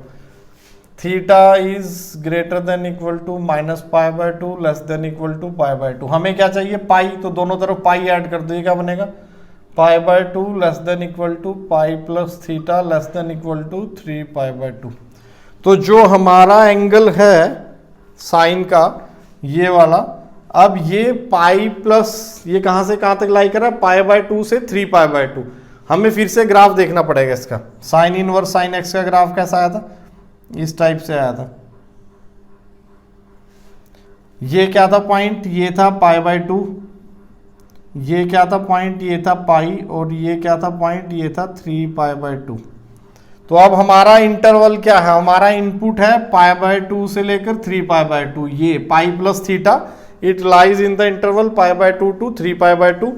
[SPEAKER 1] Theta is greater than equal to minus pi by 2 less than equal to pi by 2। हमें क्या चाहिए, पाई, तो दोनों तरफ पाई ऐड कर दो, ये क्या बनेगा, pi by 2 less than equal to pi plus theta less than equal to 3 pi by 2। तो जो हमारा एंगल है साइन का ये वाला, अब ये पाई प्लस ये कहां से कहां तक लाई कर रहा है, पाई बाय 2 से 3 पाई बाय 2। हमें फिर से ग्राफ देखना पड़ेगा इसका। साइन इनवर्स साइन एक्स का ग्राफ कैसा आया था, इस टाइप से आया था। ये क्या था पॉइंट, ये था पाई बाय 2, ये क्या था पॉइंट, ये था पाई, और ये क्या था पॉइंट, ये था 3 पाई बाय 2। तो अब हमारा इंटरवल क्या है, हमारा इनपुट है पाई बाय 2 से लेकर 3 पाई बाय 2, ये pi plus theta, it lies in the interval pi by 2 to 3 pi by 2।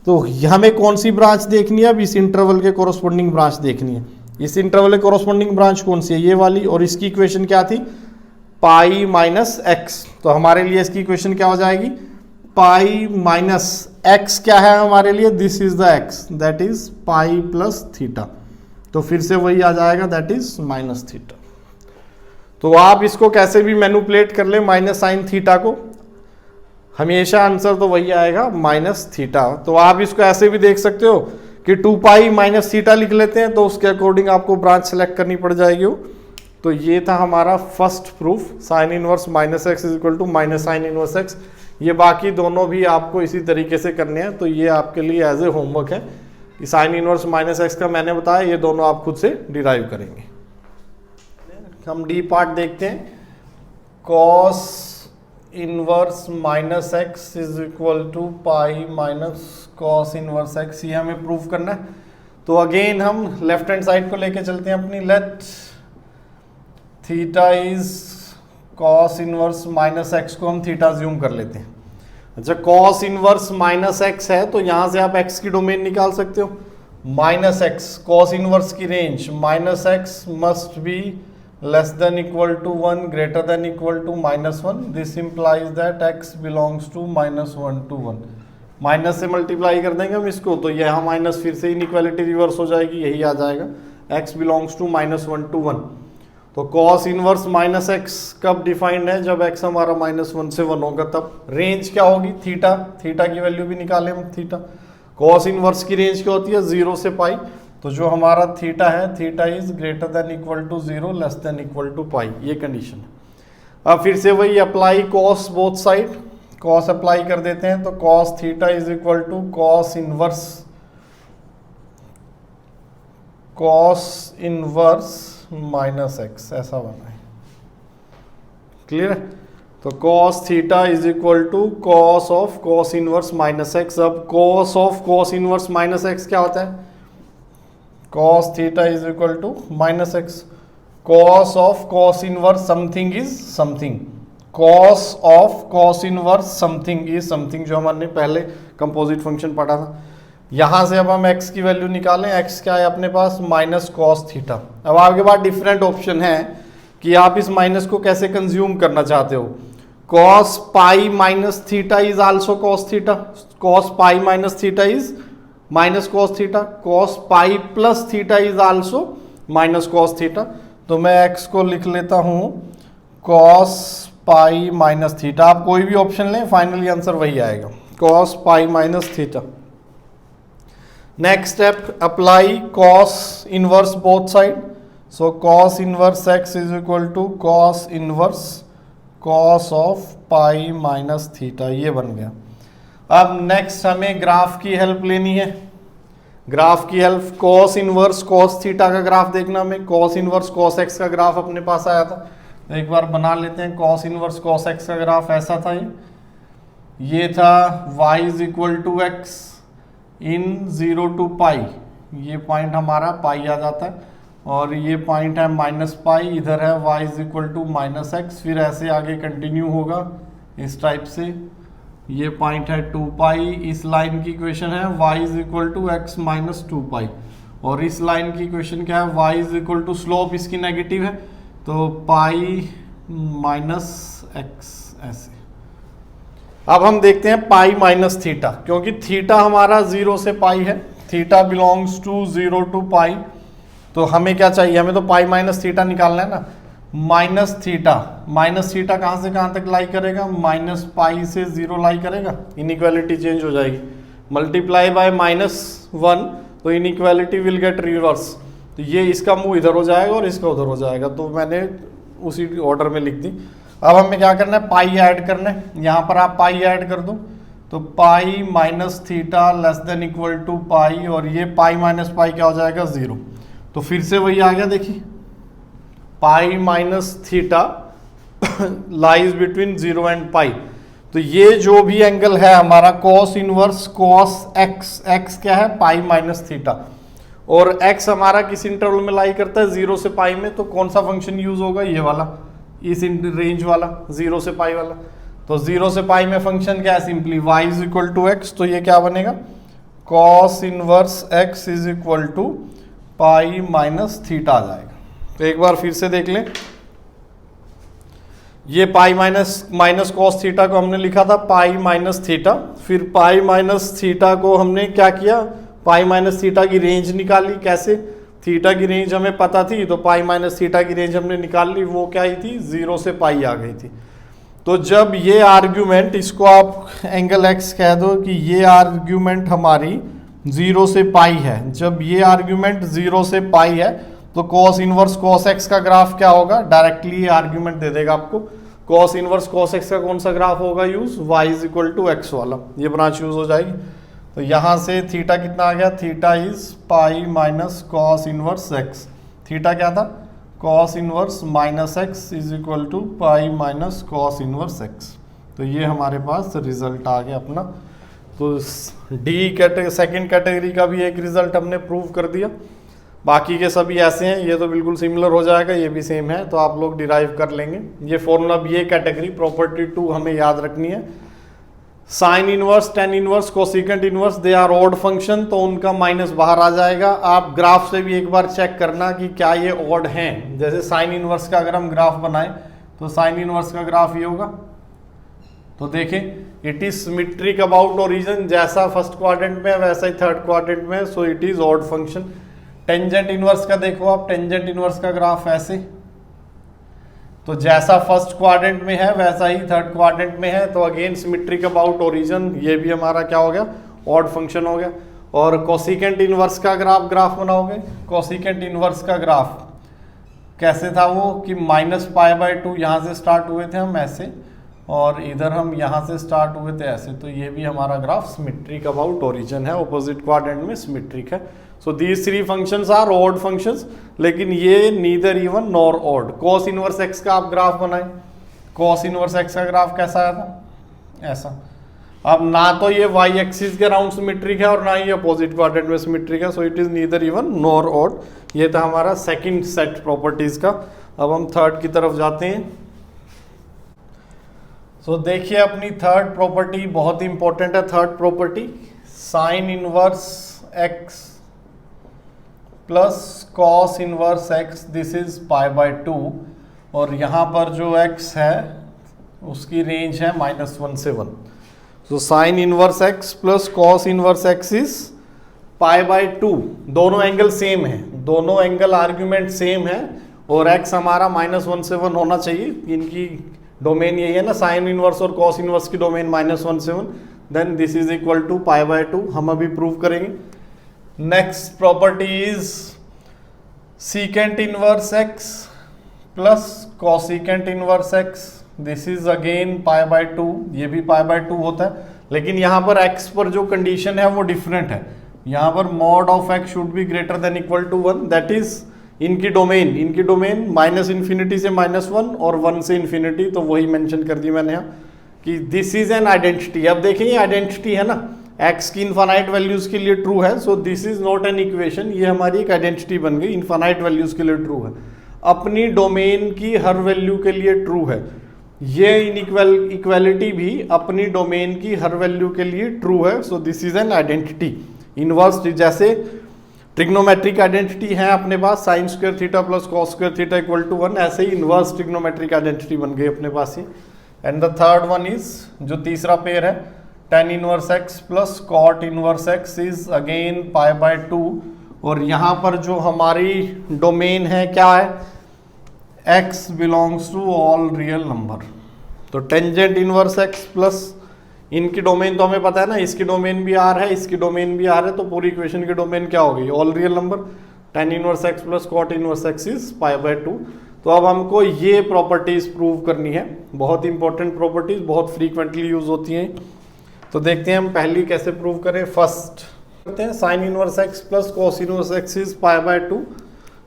[SPEAKER 1] तो हमें कौन सी ब्रांच देखनी है, अब इस इंटरवल के कोरोस्पोंडिंग ब्रांच देखनी है। इस इंटरवल के कोरोस्पोंडिंग ब्रांच कौन सी है, ये वाली, और इसकी इक्वेशन क्या थी, पाई माइनस एक्स। तो हमारे लिए इसकी इक्वेशन क्या हो जाएगी, पाई माइनस एक्स क्या है हमारे लिए, this is the x, that is pi plus theta. तो फिर से वही आ जाएगा, दैट इज माइनस थीटा। तो आप इसको कैसे भी मैनिपुलेट कर ले माइनस साइन थीटा को, हमेशा आंसर तो वही आएगा माइनस थीटा। तो आप इसको ऐसे भी देख सकते हो कि 2 पाई माइनस थीटा लिख लेते हैं, तो उसके अकॉर्डिंग आपको ब्रांच सेलेक्ट करनी पड़ जाएगी। तो ये था हमारा first proof, sine inverse minus x is equal to minus sine inverse x. ये बाकी दोनों भी आपको इसी तरीके से करने हैं, तो ये आपके लिए एज ए होमवर्क है कि साइन इनवर्स माइनस एक्स का मैंने बताया, ये दोनों आप खुद से डिराइव करेंगे। हम डी पार्ट देखते हैं। Cos inverse minus x is equal to pi minus cos inverse x, ये हमें प्रूव करना है। तो अगेन हम लेफ्ट हैंड साइड को लेके चलते हैं अपनी। Late theta is cos inverse minus x को हम थीटा ज्यूम कर लेते हैं। अच्छा, कॉस इनवर्स माइनस एक्स है तो यहां से आप एक्स की डोमेन निकाल सकते हो। माइनस एक्स, कॉस इनवर्स की range minus x must be less than equal to 1 greater than equal to -1। This implies that x belongs to -1 to 1। Minus से मल्टीप्लाई कर देंगे हम इसको, तो यहाँ माइनस फिर से इनइक्वालिटी रिवर्स हो जाएगी, यही आ जाएगा x बिलोंग्स टू -1 to 1। तो कॉस इनवर्स माइनस एक्स कब डिफाइंड है, जब x हमारा -1 से 1 होगा तब। रेंज क्या होगी, थीटा, थीटा की वैल्यू भी निकालें हम। थीटा कॉस इनवर्स की रेंज क्या होती है, 0 से पाई। तो जो हमारा थीटा है, theta is greater than equal to 0 less than equal to pi, ये कंडीशन है। अब फिर से वही apply cos both side, cos apply कर देते हैं। तो cos theta is equal to cos inverse minus x, ऐसा बना है। क्लियर है। तो cos theta is equal to cos of cos inverse minus x. अब cos of cos inverse minus x क्या होता है, cos theta is equal to minus x। cos of cos inverse something is something। cos of cos inverse something is something, जो हमने पहले composite function पढ़ा था। यहां से अब हम x की वैल्यू निकालें। x क्या है अपने पास, माइनस कॉस थीटा। अब आपके पास डिफरेंट ऑप्शन है कि आप इस माइनस को कैसे कंज्यूम करना चाहते हो। cos pi minus theta is also cos theta. cos pi minus theta is minus cos theta. Cos pi plus theta is also minus cos theta. तो मैं x को लिख लेता हूं कॉस पाई माइनस थीटा। आप कोई भी ऑप्शन लें, फाइनली आंसर वही आएगा, cos pi minus theta. Next step, apply cos inverse both side. So cos inverse x is equal to cos inverse cos of pi minus theta, ये बन गया। अब नेक्स्ट हमें ग्राफ की हेल्प लेनी है। ग्राफ की help, cos inverse cos theta का ग्राफ देखना हमें। कॉस इनवर्स कॉस एक्स का ग्राफ अपने पास आया था, तो एक बार बना लेते हैं। कॉस इनवर्स कॉस एक्स का ग्राफ ऐसा था, ये था y is equal to x in 0 to pi, ये पॉइंट हमारा पाई आ जाता है, और ये पॉइंट है माइनस पाई, इधर है y is equal to minus x. फिर ऐसे आगे कंटिन्यू होगा इस टाइप से, ये पॉइंट है 2 पाई, इस लाइन की इक्वेशन है y is equal to x minus 2 pi, और इस लाइन की इक्वेशन क्या है, y is equal to slope इसकी नेगेटिव है तो पाई माइनस एक्स ऐसे। अब हम देखते हैं पाई माइनस थीटा, क्योंकि थीटा हमारा 0 से पाई है, थीटा बिलोंग्स टू 0 टू पाई, तो हमें क्या चाहिए, हमें तो पाई माइनस थीटा निकालना है ना। माइनस थीटा कहाँ से कहाँ तक लाई करेगा, माइनस पाई से 0 लाई करेगा, इनइक्वालिटी चेंज हो जाएगी, मल्टीप्लाई बाय -1 तो इनइक्वालिटी विल गेट रिवर्स, तो ये इसका मुंह इधर हो जाएगा और इसका उधर हो जाएगा, तो मैंने उसी ऑर्डर में लिख दी। अब हमें क्या करना है, पाई ऐड करना है, यहाँ पर आप पाई ऐड कर दो तो pi minus theta less than equal to pi, और ये पाई माइनस पाई क्या हो जाएगा 0, तो फिर से वही आ गया, देखिए पाई minus theta lies between 0 and pi, तो ये जो भी एंगल है हमारा cos inverse cos x, x क्या है पाई माइनस थीटा, और एक्स हमारा किस इंटरवल में लाई करता है 0 से पाई में, तो कौन सा फंक्शन यूज होगा, ये वाला, इस रेंज वाला 0 से पाई वाला, तो 0 से पाई में फंक्शन क्या है, simply y is equal to x, तो ये क्या बनेगा cos inverse x is equal to pi minus theta आ जाएगा। तो एक बार फिर से देख लें, ये पाई माइनस कॉस थीटा को हमने लिखा था पाई माइनस थीटा, फिर पाई माइनस थीटा को हमने क्या किया, पाई माइनस थीटा की रेंज निकाली, कैसे, थीटा की रेंज हमें पता थी तो पाई माइनस थीटा की रेंज हमने निकाल ली, वो क्या आई थी 0 से पाई आ गई थी। तो जब ये आर्ग्यूमेंट, इसको आप एंगल एक्स कह दो कि ये आर्ग्यूमेंट हमारी 0 से पाई है, जब ये आर्ग्यूमेंट 0 से पाई है तो कॉस इनवर्स कॉस एक्स का ग्राफ क्या होगा, डायरेक्टली ये आर्ग्यूमेंट दे देगा आपको, कॉस इनवर्स कॉस एक्स का कौन सा ग्राफ होगा use, y is equal to x वाला, ये ब्रांच यूज हो जाएगी। तो यहाँ से थीटा कितना आ गया, theta is pi minus cos inverse x, theta क्या था cos inverse minus x is equal to pi minus cos inverse x, तो ये हमारे पास रिजल्ट आ गया अपना। तो डी सेकंड कैटेगरी का भी एक रिजल्ट हमने प्रूव कर दिया, बाकी के सभी ऐसे हैं, ये तो बिल्कुल सिमिलर हो जाएगा, ये भी सेम है, तो आप लोग डिराइव कर लेंगे। ये फॉर्मूला भी ये कैटेगरी प्रॉपर्टी 2 हमें याद रखनी है, sine inverse tan inverse cosecant inverse they are odd function, तो उनका माइनस बाहर आ जाएगा। आप ग्राफ से भी एक बार चेक करना कि क्या ये ऑड हैं, जैसे साइन इनवर्स का अगर हम ग्राफ बनाएं तो साइन इनवर्स का ग्राफ ये होगा, तो देखें it is symmetric about origin, जैसा फर्स्ट क्वाड्रेंट में है वैसा ही थर्ड क्वाड्रेंट में, सो it is odd function. Tangent inverse का देखो आप, टेंजेंट इनवर्स का ग्राफ ऐसे, तो जैसा फर्स्ट क्वाड्रेंट में है वैसा ही थर्ड क्वाड्रेंट में है, तो अगेन सिमेट्रिक अबाउट ओरिजिन, ये भी हमारा क्या हो गया ऑड फंक्शन हो गया। और कोसिकेंट इनवर्स का ग्राफ बनाओगे, कोसिकेंट इनवर्स का ग्राफ कैसे था वो कि -π/2 यहाँ से स्टार्ट हुए थे हम ऐसे, और इधर हम यहाँ से स्टार्ट हुए थे ऐसे, तो ये भी हमारा ग्राफ सिमेट्रिक अबाउट ओरिजिन है, ऑपोजिट क्वाड्रेंट में सिमेट्रिक है। So these three functions are odd functions, लेकिन ये neither even nor odd. Cos inverse x का आप ग्राफ बनाएं, कॉस इनवर्स एक्स का ग्राफ कैसा आया था, ऐसा। अब ना तो ये y एक्सिस के अराउंड सिमेट्रिक है और ना ही अपोजिट क्वाड्रेंट में सिमेट्रिक है, so it is neither even nor odd. ये था हमारा सेकंड सेट प्रॉपर्टीज का। अब हम थर्ड की तरफ जाते हैं। सो देखिए अपनी थर्ड प्रॉपर्टी बहुत इंपॉर्टेंट है। Third property sine inverse x plus cos inverse x, this is π/2, और यहाँ पर जो x है उसकी रेंज है -1 से 1। तो sine inverse x plus cos inverse x is π/2, दोनों एंगल सेम है, दोनों एंगल आर्ग्यूमेंट सेम है, और x हमारा -1 से 1 होना चाहिए। इनकी डोमेन यही है ना, साइन इनवर्स और कॉस इनवर्स की डोमेन -1 से 1, then this is equal to π/2, हम अभी प्रूव करेंगे। Next property is secant inverse x plus cosecant inverse x, this is again π/2, ये भी π/2 होता है, लेकिन यहाँ पर x पर जो कंडीशन है वो डिफरेंट है। यहाँ पर mod of x should be greater than equal to 1, that is इनकी डोमेन -∞ से -1 और 1 से इन्फिनिटी, तो वही मेंशन कर दी मैंने यहाँ कि दिस इज एन आइडेंटिटी। अब देखें आइडेंटिटी है ना, x की इनफाइनाइट वैल्यूज के लिए ट्रू है, so this is not an equation, ये हमारी एक आइडेंटिटी बन गई, इनफाइनाइट वैल्यूज के लिए ट्रू है, अपनी डोमेन की हर वैल्यू के लिए ट्रू है। ये इक्वालिटी भी अपनी डोमेन की हर वैल्यू के लिए ट्रू है। So this is an identity. Inverse जैसे ट्रिग्नोमेट्रिक आइडेंटिटी है अपने पास sine square theta plus cos square theta equal to 1, ऐसे ही इनवर्स ट्रिग्नोमेट्रिक आइडेंटिटी बन गई अपने पास ही। And the third one is, जो तीसरा पेयर है, tan inverse x plus cot inverse x is again pi by 2, और यहाँ पर जो हमारी डोमेन है क्या है, x belongs to all real number. तो टेंजेंट इनवर्स x प्लस, इनकी डोमेन तो हमें पता है ना, इसकी डोमेन भी R है, इसकी डोमेन भी R है, तो पूरी इक्वेशन की डोमेन क्या हो गई, all real number. tan inverse x plus cot inverse x is pi by 2। तो अब हमको ये प्रॉपर्टीज प्रूव करनी है, बहुत इंपॉर्टेंट प्रॉपर्टीज, बहुत फ्रीक्वेंटली यूज होती हैं। तो देखते हैं हम पहली कैसे प्रूव करें। फर्स्ट करते हैं sine inverse x plus cos inverse x is pi by 2।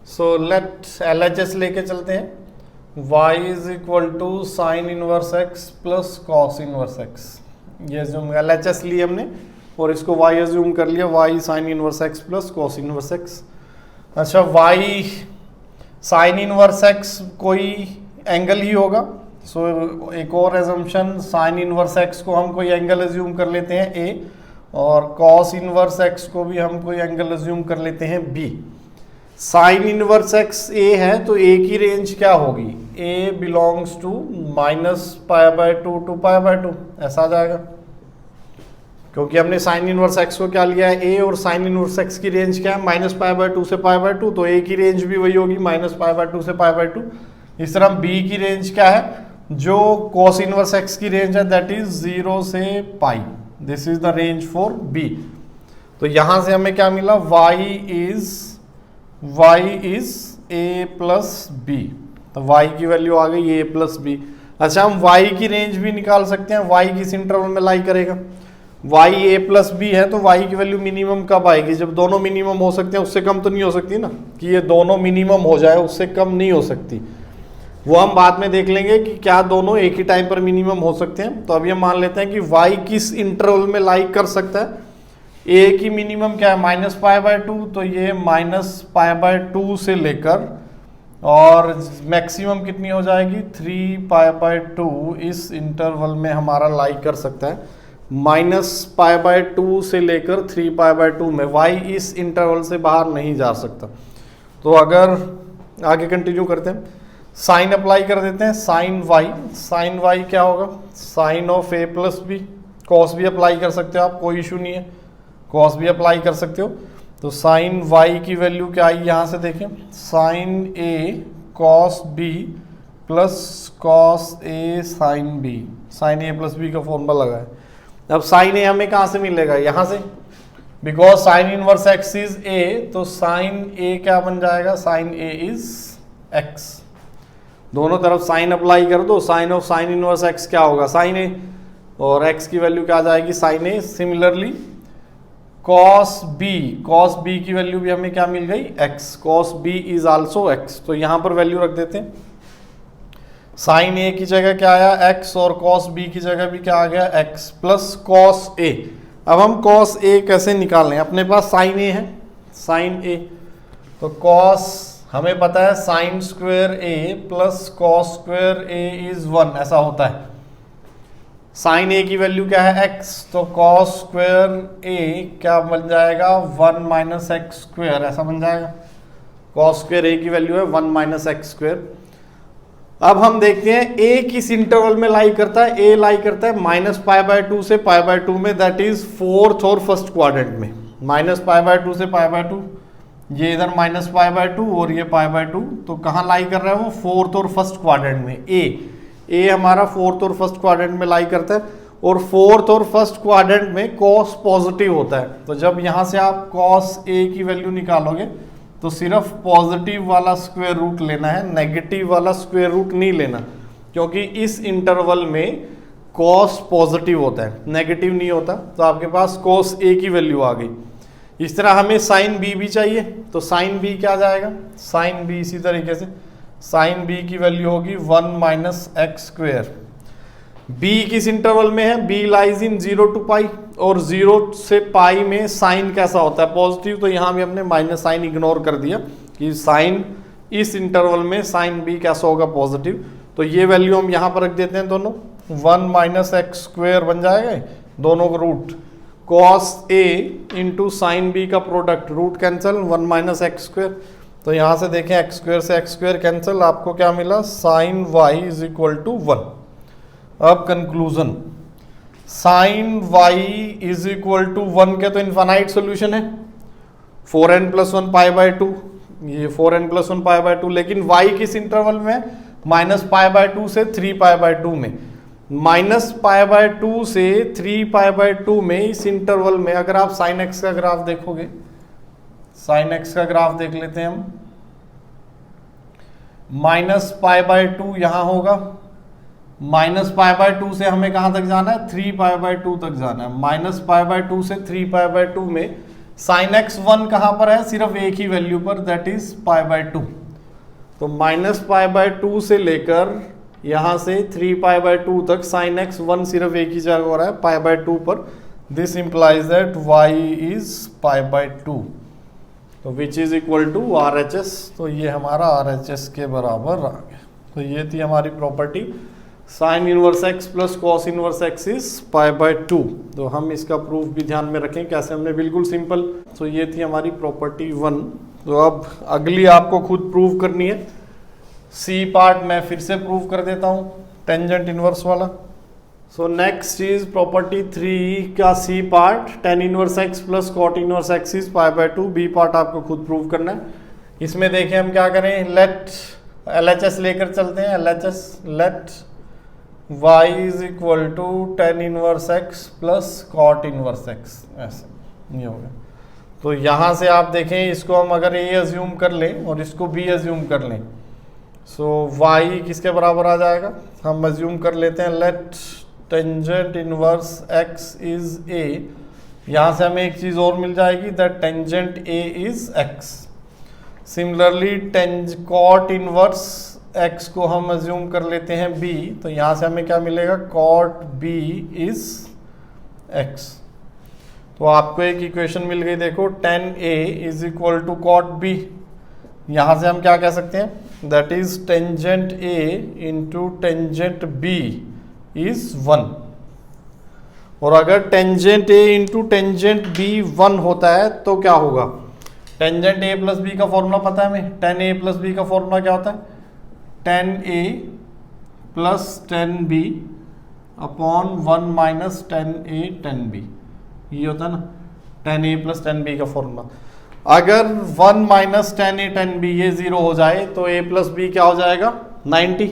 [SPEAKER 1] So let LHS लेके चलते हैं। y is equal to sine inverse x plus cos inverse x, ये जो LHS लिए हमने और इसको y एज्यूम कर लिया, y sine inverse x plus cos inverse x। अच्छा, y साइन इनवर्स x कोई एंगल ही होगा। सो एक और एजम्पशन, साइन इनवर्स x को हम कोई एंगल एज्यूम कर लेते हैं a, और कॉस इनवर्स x को भी हम कोई एंगल एज्यूम कर लेते हैं b। Sign inverse x a है तो a की रेंज क्या होगी, a belongs to minus pi by 2 to pi by 2, ऐसा आ जाएगा, क्योंकि हमने साइन इनवर्स x को क्या लिया है a, और साइन इनवर्स x की रेंज क्या है, माइनस पाई बाय 2 से पाई बाय 2, तो a की रेंज भी वही होगी, माइनस पाई बाय 2 से पाई बाय 2। इस तरह b की रेंज क्या है, जो कॉस इनवर्स x की रेंज है, दैट इज 0 से pi, this is the range for b। तो यहां से हमें क्या मिला, y is a plus b, तो y की वैल्यू आ गई a प्लस b। अच्छा, हम y की रेंज भी निकाल सकते हैं, y किस इंटरवल में लाई करेगा, y a प्लस b है तो y की वैल्यू मिनिमम कब आएगी, जब दोनों मिनिमम हो सकते हैं, उससे कम तो नहीं हो सकती ना, कि ये दोनों मिनिमम हो जाए, उससे कम नहीं हो सकती। वो हम बाद में देख लेंगे कि क्या दोनों एक ही टाइम पर मिनिमम हो सकते हैं। तो अभी हम मान लेते हैं कि y किस इंटरवल में लाई कर सकता है, a की मिनिमम क्या है, माइनस पाई बाय 2, तो ये माइनस पाई बाय 2 से लेकर और मैक्सिमम कितनी हो जाएगी, 3 पाई बाय 2, इस इंटरवल में हमारा लाई कर सकता है। माइनस पाई बाय 2 से लेकर 3 पाई बाय 2 में y इस इंटरवल से बाहर नहीं जा सकता। तो अगर आगे कंटिन्यू करते हैं, साइन अप्लाई कर देते हैं, साइन y क्या होगा, sine of a plus b, cos भी अप्लाई कर सकते हो आप, कोई इशू नहीं है, कॉस भी अप्लाई कर सकते हो। तो साइन y की वैल्यू क्या आई, यहाँ से देखें, sine a cos b plus cos a sine b, sine a plus b का फॉर्मूला लगा है। अब साइन a हमें कहाँ से मिलेगा, यहाँ से, because sign inverse x is a, तो साइन a क्या बन जाएगा, साइन a इज x। दोनों तरफ साइन अप्लाई कर दो, sine of sine inverse x क्या होगा, साइन a, और x की वैल्यू क्या आ जाएगी, sine a। Similarly cos b की वैल्यू भी हमें क्या मिल गई, x, cos b is also x, तो यहां पर वैल्यू रख देते हैं। साइन a की जगह क्या आया, x, और कॉस b की जगह भी क्या आ गया, x प्लस कॉस a। अब हम कॉस a कैसे निकाल लें, अपने पास साइन a है, साइन a, तो कॉस हमें पता है sine square a plus cos square a is 1, ऐसा होता है। साइन a की वैल्यू क्या है, x, तो कॉस स्क्वायर a क्या बन जाएगा, 1 माइनस एक्स स्क्वायर, ऐसा बन जाएगा। कॉस स्क्वायर a की वैल्यू है 1 माइनस एक्स स्क्वायर। अब हम देखते हैं a किस इंटरवल में लाई करता है, a लाई करता है माइनस पाई बाय 2 से पाई बाय 2 में, दैट इज फोर्थ और फर्स्ट क्वाड्रेंट में। माइनस पाई बाय 2 से पाई बाय 2, ये इधर माइनस पाई बाय 2 और ये पाई बाय 2, तो कहाँ लाई कर रहा है वो, फोर्थ और फर्स्ट क्वाड्रेंट में। ए हमारा फोर्थ और फर्स्ट क्वाड्रेंट में लाई करता है, और फोर्थ और फर्स्ट क्वाड्रेंट में कॉस पॉजिटिव होता है। तो जब यहाँ से आप कॉस ए की वैल्यू निकालोगे तो सिर्फ पॉजिटिव वाला स्क्वायर रूट लेना है, नेगेटिव वाला स्क्वायर रूट नहीं लेना, क्योंकि इस इंटरवल में कॉस पॉजिटिव होता है, नेगेटिव नहीं होता। तो आपके पास कॉस ए की वैल्यू आ गई। इस तरह हमें साइन बी भी चाहिए, तो साइन बी क्या जाएगा, साइन बी इसी तरीके से, साइन बी की वैल्यू होगी 1 माइनस एक्स स्क्वायर। बी किस इंटरवल में है, B lies in 0 to pi, और 0 से पाई में साइन कैसा होता है, पॉजिटिव, तो यहाँ भी हमने माइनस साइन इग्नोर कर दिया कि साइन इस इंटरवल में साइन बी कैसा होगा, पॉजिटिव। तो ये वैल्यू हम यहाँ पर रख देते हैं दोनों, 1 माइनस एक्स स्क्वेयर बन जाएगा, दोनों का root, cos a into sine b का product, root cancel, 1 minus x square. तो यहाँ से देखें एक्स स्क्वेयर कैंसिल, आपको क्या मिला, sine y is equal to 1। अब conclusion, sine y is equal to 1 के तो इन्फानाइट सोल्यूशन है, 4n प्लस 1 पाई बाय 2, ये 4n प्लस 1 पाई बाय 2, लेकिन y किस इंटरवल में, माइनस पाई बाय 2 से 3 पाई बाय 2 में, माइनस पाई बाय 2 से 3 पाई बाय 2 में, इस इंटरवल में अगर आप साइन x का ग्राफ देखोगे, साइन x का ग्राफ देख लेते हैं हम, माइनस पाई बाय 2 यहां होगा, माइनस पाई बाय 2 से हमें कहां तक जाना है, 3 पाई बाय 2 तक जाना है, माइनस पाई बाय 2 से 3 पाई बाय 2 में साइन x 1 कहां पर है, सिर्फ एक ही वैल्यू पर, दैट इज पाई बाय 2। तो माइनस पाई बाय 2 से लेकर यहां से 3 पाई बाय 2 तक साइन x 1 सिर्फ एक ही जगह हो रहा है, पाई बाय 2 पर। This implies that y is pi by 2, तो which is equal to RHS। तो ये हमारा RHS के बराबर आ गया। तो ये थी हमारी property, sine inverse x plus cos inverse x is pi by 2। तो हम इसका प्रूफ भी ध्यान में रखें कैसे, हमने बिल्कुल सिंपल। तो ये थी हमारी प्रॉपर्टी 1। तो अब अगली आपको खुद प्रूव करनी है, सी पार्ट मैं फिर से प्रूव कर देता हूँ, टेंजेंट इनवर्स वाला। सो नेक्स्ट इज प्रॉपर्टी 3 का C part, tan inverse x plus cot inverse x is pi by 2। B part आपको खुद प्रूव करना है। इसमें देखें हम क्या करें, लेट LHS लेकर चलते हैं, LHS let y is equal to tan inverse x plus cot inverse x, ऐसे ये हो गया। तो यहाँ से आप देखें, इसको हम अगर a अज्यूम कर लें और इसको b अज्यूम कर लें, सो y किसके बराबर आ जाएगा, हम अज्यूम कर लेते हैं let tangent inverse x is a। यहाँ से हमें एक चीज़ और मिल जाएगी, that tangent a is x। Similarly cot inverse x को हम अज्यूम कर लेते हैं b, तो यहाँ से हमें क्या मिलेगा, कॉट b इज x। तो आपको एक इक्वेशन मिल गई, देखो tan a is equal to cot b। यहाँ से हम क्या कह सकते हैं, that is tangent a into tangent b is 1। और अगर tangent a into tangent b 1 होता है तो क्या होगा, टेंजेंट a प्लस b का फॉर्मूला पता है हमें, tan a प्लस b का फॉर्मूला क्या होता है, tan a plus tan b upon 1 minus tan a tan b, ये होता है ना tan a plus tan b का फॉर्मूला। अगर 1 minus tan a tan b ये 0 हो जाए तो a प्लस b क्या हो जाएगा, 90।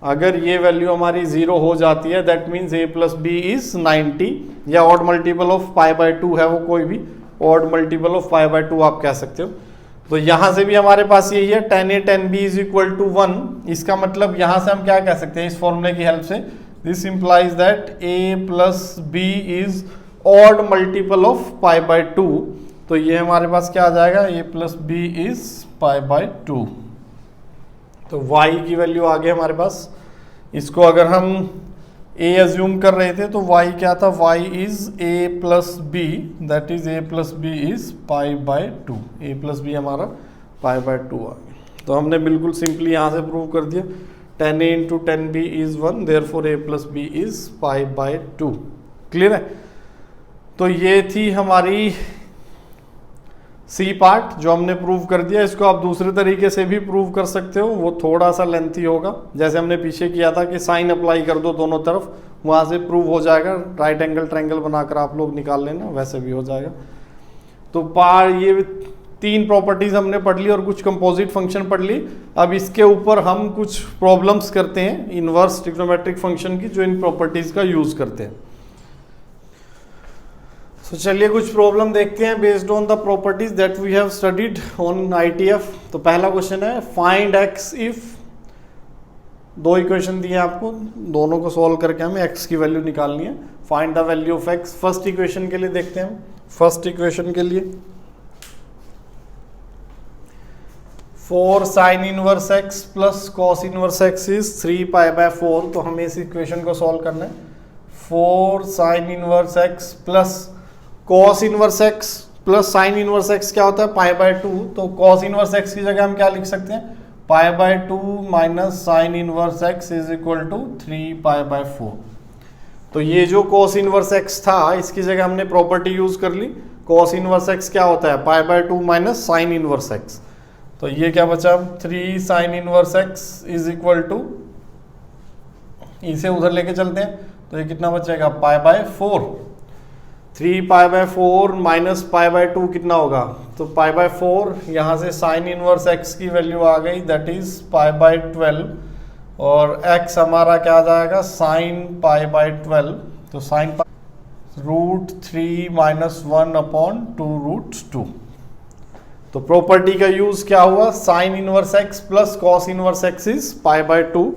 [SPEAKER 1] अगर ये वैल्यू हमारी 0 हो जाती है, that means a plus b is 90, या odd multiple of pi by 2 है वो, कोई भी odd multiple of pi by 2 आप कह सकते हो। तो यहाँ से भी हमारे पास यही है, tan a tan b is equal to 1। इसका मतलब यहाँ से हम क्या कह सकते हैं इस फॉर्मूले की हेल्प से, this implies that a plus b is odd multiple of pi by 2। तो ये हमारे पास क्या आ जाएगा, a plus b is pi by 2। तो y की वैल्यू आ गई हमारे पास। इसको अगर हम a अज्यूम कर रहे थे तो y क्या था, y is a plus b, that is a plus b is pi by 2। a plus b हमारा पाई बाय 2 आ गया। तो हमने बिल्कुल सिंपली यहाँ से प्रूव कर दिया, tan a into tan b is 1, therefore a plus b is pi by 2। Clear है। तो ये थी हमारी सी पार्ट जो हमने प्रूव कर दिया। इसको आप दूसरे तरीके से भी प्रूव कर सकते हो, वो थोड़ा सा लेंथी होगा, जैसे हमने पीछे किया था कि साइन अप्लाई कर दो दोनों तरफ, वहाँ से प्रूव हो जाएगा। राइट एंगल ट्रायंगल बनाकर आप लोग निकाल लेना, वैसे भी हो जाएगा। तो ये 3 प्रॉपर्टीज हमने पढ़ ली और कुछ कंपोजिट फंक्शन पढ़ ली। अब इसके ऊपर हम कुछ प्रॉब्लम्स करते हैं इनवर्स ट्रिग्नोमेट्रिक फंक्शन की, जो इन प्रॉपर्टीज का यूज करते हैं। तो चलिए कुछ प्रॉब्लम देखते हैं based on the properties that we have studied on ITF। तो पहला क्वेश्चन है, फाइंड x इफ, 2 इक्वेशन दिए आपको, दोनों को सॉल्व करके हमें x की वैल्यू निकालनी है। Find the value of x। First equation के लिए देखते हैं, फर्स्ट इक्वेशन के लिए 4 sign inverse x plus cos inverse x is 3 pi by 4। तो हमें इस इक्वेशन को सॉल्व करना है। 4 sign inverse x plus cos inverse x plus sign inverse x क्या होता है, पाई बाय 2। तो कॉस इनवर्स x की जगह हम क्या लिख सकते हैं, pi by 2 minus sine inverse x is equal to 3 pi by 4। तो ये जो cos इनवर्स एक्स था इसकी जगह हमने प्रॉपर्टी यूज कर ली। cos इनवर्स एक्स क्या होता है, pi by 2 minus sine inverse x. तो ये क्या बचा, 3 sine inverse x is equal to, इसे उधर लेके चलते हैं तो ये कितना बचेगा, pi by 4। 3 pi by 4 minus pi by 2 कितना होगा, तो पाई बाय 4, यहाँ से साइन इनवर्स एक्स की वैल्यू आ गई दैट इज पाई बाय 12 और x हमारा क्या आ जाएगा, साइन पाई बाय 12। तो साइन √3 माइनस 1 अपॉन 2√2। तो प्रॉपर्टी का यूज क्या हुआ, sign inverse x plus cos inverse x is pi by 2।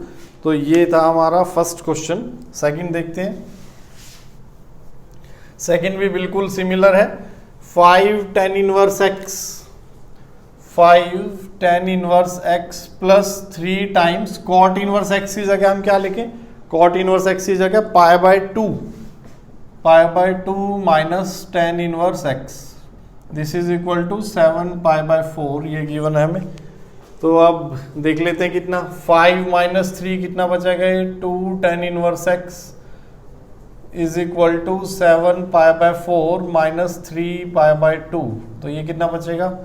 [SPEAKER 1] तो ये था हमारा फर्स्ट क्वेश्चन। सेकंड देखते हैं। सेकंड भी बिल्कुल सिमिलर है। 5 tan inverse x, 5 tan inverse x plus 3 times cot inverse x की जगह हम क्या लिखें, कॉट इनवर्स एक्स की जगह pi by 2, pi by 2 minus tan inverse x, this is equal to 7 pi by 4। ये गिवन है हमें। तो अब देख लेते हैं कितना, 5 माइनस 3 कितना बचेगा, 2 tan inverse x is equal to 7 pi by 4 minus 3 pi by 2। तो ये कितना बचेगा,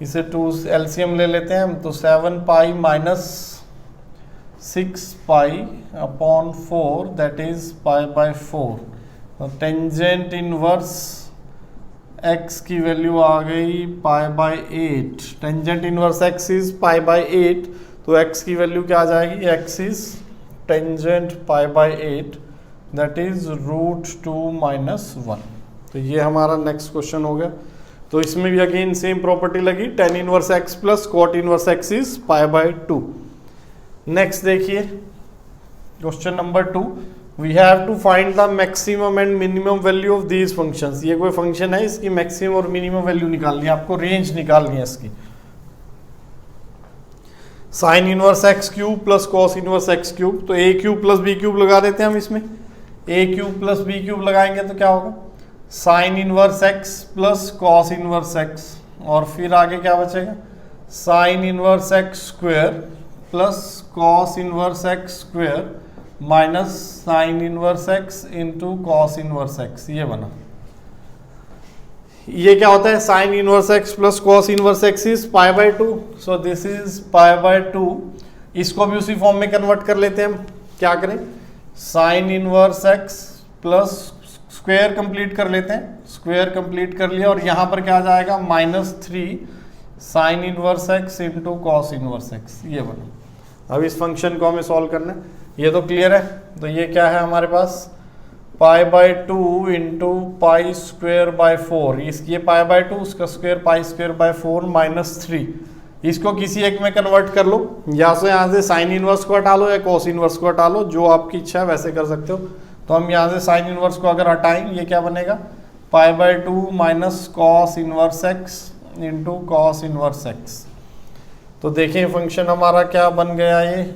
[SPEAKER 1] इसे 2 एलसीएम ले लेते हैं हम। तो 7 pi minus 6 pi upon 4 that is pi by 4। तो टेंजेंट इनवर्स x की वैल्यू आ गई pi by 8। Tangent inverse x is pi bye 8, तो x की वैल्यू क्या आ जाएगी, x is tangent pi by 8 that is √2 minus 1। तो ये हमारा नेक्स्ट क्वेश्चन हो गया। तो इसमें भी अगेन सेम प्रॉपर्टी लगी, tan inverse x plus cot inverse x is pi by 2। Next देखिए question number 2, we have to find the maximum and minimum value of these functions. ये कोई फंक्शन है, इसकी मैक्सिमम और मिनिमम वैल्यू निकालनी है आपको, रेंज निकालनी है इसकी। Sign inverse x cube plus cos inverse x cube, तो ए क्यूब प्लस बी क्यूब लगा देते हैं हम इसमें। ए क्यूब प्लस बी क्यूब लगाएंगे तो क्या होगा, sine inverse x plus cos inverse x, और फिर आगे क्या बचेगा, sign inverse x square plus cos inverse x square minus sine inverse x into cos inverse x. ये बना। ये क्या होता है, sine inverse x plus cos inverse x is pi by 2, so this is pi by 2। इसको भी उसी form में कन्वर्ट कर लेते हैं हम। क्या करें, sign inverse x plus square complete कर लेते हैं, स्क्वायर कंप्लीट कर लिया और यहाँ पर क्या आ जाएगा, -3 sine inverse x into cos inverse x. ये बना। अब इस फंक्शन को हमें सॉल्व करना है। ये तो क्लियर है। तो ये क्या है हमारे पास, pi by 2 into pi square by 4। इसकी पाई बाय 2, उसका स्क्वायर पाई स्क्वेयर बाय 4 -3। इसको किसी एक में कन्वर्ट कर लो, या तो यहाँ से साइन इनवर्स को हटा लो या कॉस इनवर्स को हटा लो, जो आपकी इच्छा है वैसे कर सकते हो। तो हम यहाँ से साइन इनवर्स को अगर हटाएं, ये क्या बनेगा, pi by 2 minus cos inverse x into cos inverse x. तो देखें फंक्शन हमारा क्या बन गया, ये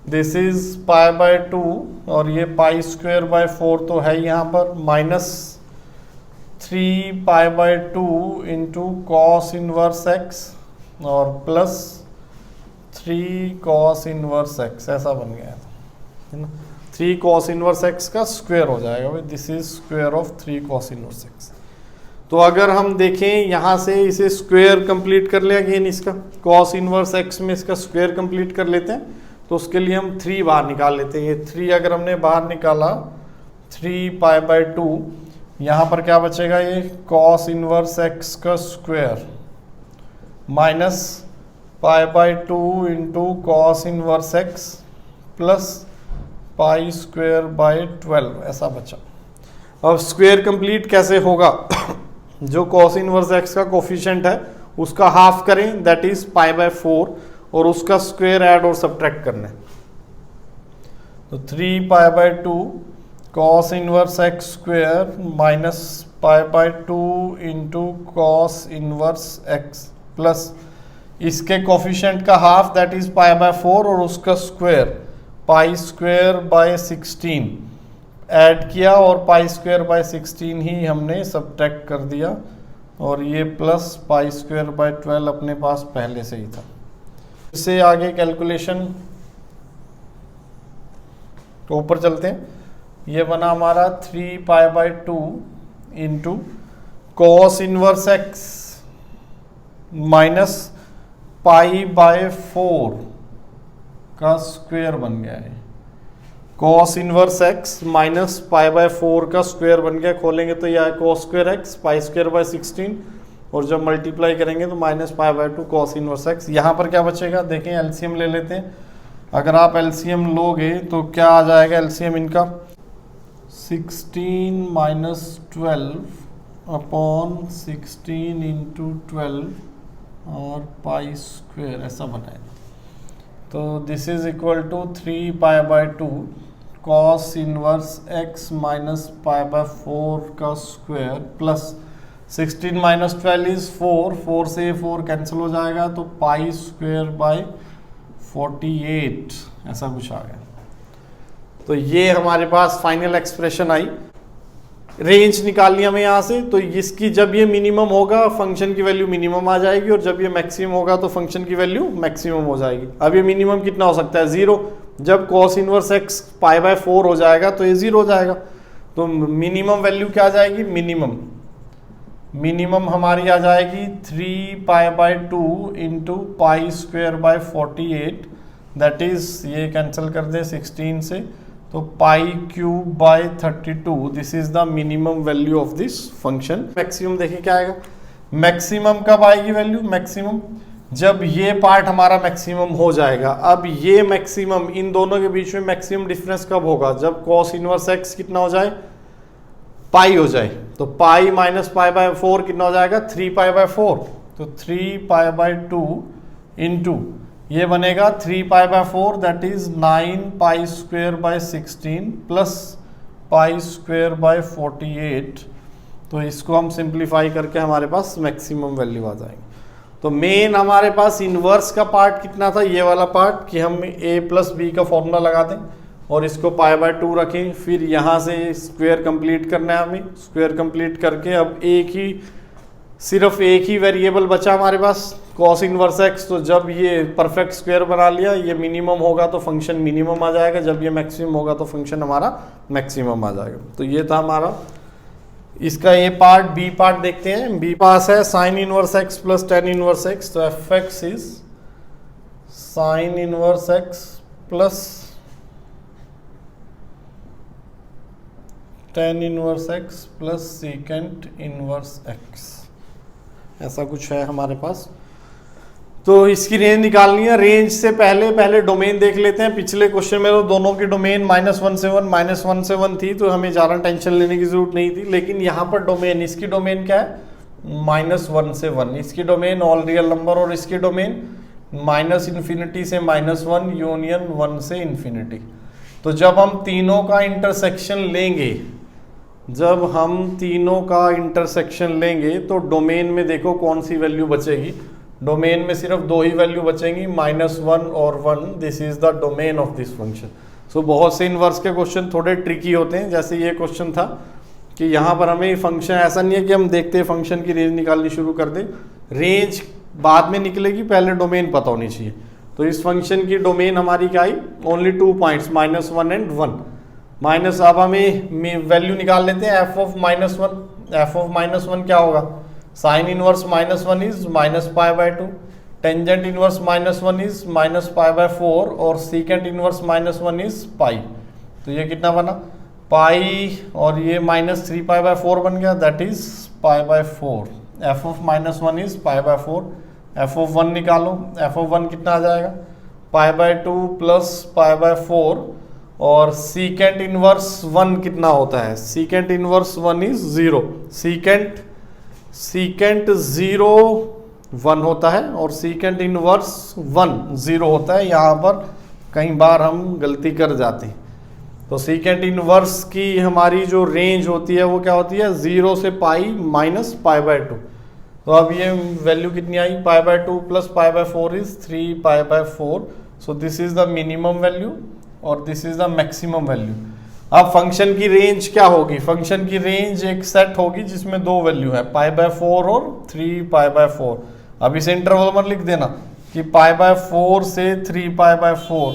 [SPEAKER 1] दिस इज पाई बाय 2 और ये पाई स्क्वेयर बाय 4 तो है यहाँ पर, -3 pi by 2 into cos inverse x और प्लस 3 कॉस इनवर्स एक्स, ऐसा बन गया है ना। 3 कॉस इनवर्स एक्स का स्क्वायर हो जाएगा भाई, this is square of 3 cos inverse x. तो अगर हम देखें यहाँ से इसे स्क्वायर कंप्लीट कर ले, अगेन इसका कॉस इनवर्स एक्स में इसका स्क्वायर कंप्लीट कर लेते हैं। तो उसके लिए हम 3 बाहर निकाल लेते हैं। ये 3 अगर हमने बाहर निकाला, 3 पाई बाय 2, यहाँ पर क्या बचेगा, ये कॉस इनवर्स एक्स का square minus pi by 2 into cos inverse x plus pi square by 12, ऐसा बचा। अब स्क्वायर कंप्लीट कैसे होगा, जो कॉस इनवर्स एक्स का कोफिशिएंट है उसका हाफ करें, दैट इज पाई बाय 4, और उसका स्क्वायर ऐड और सब्ट्रैक्ट करना है। तो 3 pi by 2 cos inverse x square minus pi by 2 into cos inverse x plus इसके कोफिशिएंट का half that is pi by 4 और उसका square pi square by 16 add किया और पाई स्क्वायर बाय 16 ही हमने सब्ट्रैक्ट कर दिया, और ये प्लस पाई स्क्वायर बाय 12 अपने पास पहले से ही था। इससे आगे कैलकुलेशन तो ऊपर चलते हैं। ये बना हमारा 3π/2 into cos inverse x minus π/4 का स्क्वायर बन गया है। कॉस इनवर्स एक्स माइनस π/4 का स्क्वायर बन गया। खोलेंगे तो यह है कॉस स्क्वायर एक्स π² 16 और जब मल्टीप्लाई करेंगे तो माइनस π/2 कॉस इनवर्स एक्स। यहाँ पर क्या बचेगा देखें, एलसीएम ले लेते हैं। अगर आप एलसीएम लोगे तो क्या आ जाएगा एलसीएम इनका 16 माइनस 12 अपॉन 16 इंटू 12 और π² ऐसा बनाएगा। तो this is equal to 3π/2 cos inverse x minus π/4 का स्क्वायर प्लस 16 माइनस 12 इज 4 से 4 कैंसिल हो जाएगा तो π² 48 ऐसा कुछ आ गया। तो ये हमारे पास फाइनल एक्सप्रेशन आई। रेंज निकालनी हमें यहाँ से, तो इसकी जब ये मिनिमम होगा फंक्शन की वैल्यू मिनिमम आ जाएगी और जब ये मैक्सिमम होगा तो फंक्शन की वैल्यू मैक्सिमम हो जाएगी। अब ये मिनिमम कितना हो सकता है 0। जब cos इनवर्स x π/4 हो जाएगा तो ये 0 हो जाएगा। तो मिनिमम वैल्यू क्या आ जाएगी, मिनिमम हमारी आ जाएगी 3π/2 इंटू π² 48 दैट इज, ये कैंसिल कर दे 16 से तो π³ 32 this is the minimum value of this function. Maximum देखिए क्या आएगा, मैक्सिमम कब आएगी वैल्यू, मैक्सिमम जब ये पार्ट हमारा मैक्सिमम हो जाएगा। अब ये मैक्सिमम, इन दोनों के बीच में मैक्सिमम डिफरेंस कब होगा, जब cos इनवर्स x कितना हो जाए, पाई हो जाए। तो पाई माइनस π/4 कितना हो जाएगा 3π/4, तो 3π/2 इंटू ये बनेगा 3π/4 दैट इज 9π² 16 प्लस π² 48। तो इसको हम सिंप्लीफाई करके हमारे पास मैक्सिमम वैल्यू आ जाएगी। तो मेन हमारे पास इन्वर्स का पार्ट कितना था, ये वाला पार्ट, कि हम a प्लस बी का फॉर्मूला लगा दें और इसको π/2 रखें। फिर यहाँ से स्क्वायर कंप्लीट करना है हमें, स्क्वायर कंप्लीट करके अब सिर्फ एक ही वेरिएबल बचा हमारे पास cos इनवर्स x। तो जब ये परफेक्ट स्क्वायर बना लिया, ये मिनिमम होगा तो फंक्शन मिनिमम आ जाएगा, जब ये मैक्सिमम होगा तो फंक्शन हमारा मैक्सिमम आ जाएगा। तो ये था हमारा इसका ए पार्ट। बी पार्ट देखते हैं। बी पास है sine inverse x plus ten inverse x। तो F x is sine inverse x plus ten inverse x plus second inverse x, ऐसा कुछ है हमारे पास। तो इसकी रेंज निकालनी है। रेंज से पहले डोमेन देख लेते हैं। पिछले क्वेश्चन में तो दोनों की डोमेन -1 से 1 थी, तो हमें ज़्यादा टेंशन लेने की जरूरत नहीं थी। लेकिन यहाँ पर डोमेन, इसकी डोमेन क्या है -1 से 1, इसकी डोमेन ऑल रियल नंबर और इसकी डोमेन -∞ से -1 यूनियन 1 से इन्फिनिटी। तो जब हम तीनों का इंटरसेक्शन लेंगे, तो डोमेन में देखो कौन सी वैल्यू बचेगी। डोमेन में सिर्फ दो ही वैल्यू बचेंगी, -1 और 1। This is the domain of this function. So बहुत से इन्वर्स के क्वेश्चन थोड़े ट्रिकी होते हैं। जैसे ये क्वेश्चन था कि यहाँ पर हमें फंक्शन, ऐसा नहीं है कि हम देखते हैं फंक्शन की रेंज निकालनी शुरू कर दें, रेंज बाद में निकलेगी, पहले डोमेन पता होनी चाहिए। तो इस फंक्शन की डोमेन हमारी क्या आई, ओनली 2 पॉइंट्स -1 एंड 1 माइनस। अब हमें वैल्यू निकाल लेते हैं f ऑफ -1। f ऑफ -1 क्या होगा, sine inverse -1 is -π/2, tangent inverse -1 is -π/4 और सीकेंट इनवर्स -1 इज पाई। तो ये कितना बना पाई और ये -3π/4 बन गया, that is π/4। f of -1 is π/4। f of 1 निकालो, f ऑफ 1 कितना आ जाएगा π/2 प्लस π/4 और सीकेंट इनवर्स 1 कितना होता है, सीकेंट इनवर्स 1 इज 0। सीकेंट 0 1 होता है और सीकेंट इनवर्स 1 0 होता है। यहाँ पर कई बार हम गलती कर जाते हैं। तो सीकेंट इनवर्स की हमारी जो रेंज होती है वो क्या होती है 0 से पाई माइनस π/2। तो अब ये वैल्यू कितनी आई, π/2 plus π/4 is 3π/4। So this is the minimum value और this is the maximum value. अब फंक्शन की रेंज क्या होगी, फंक्शन की रेंज एक सेट होगी जिसमें दो वैल्यू है π/4 और 3π/4। अब इसे इंटरवल में लिख देना कि π/4 से 3π/4,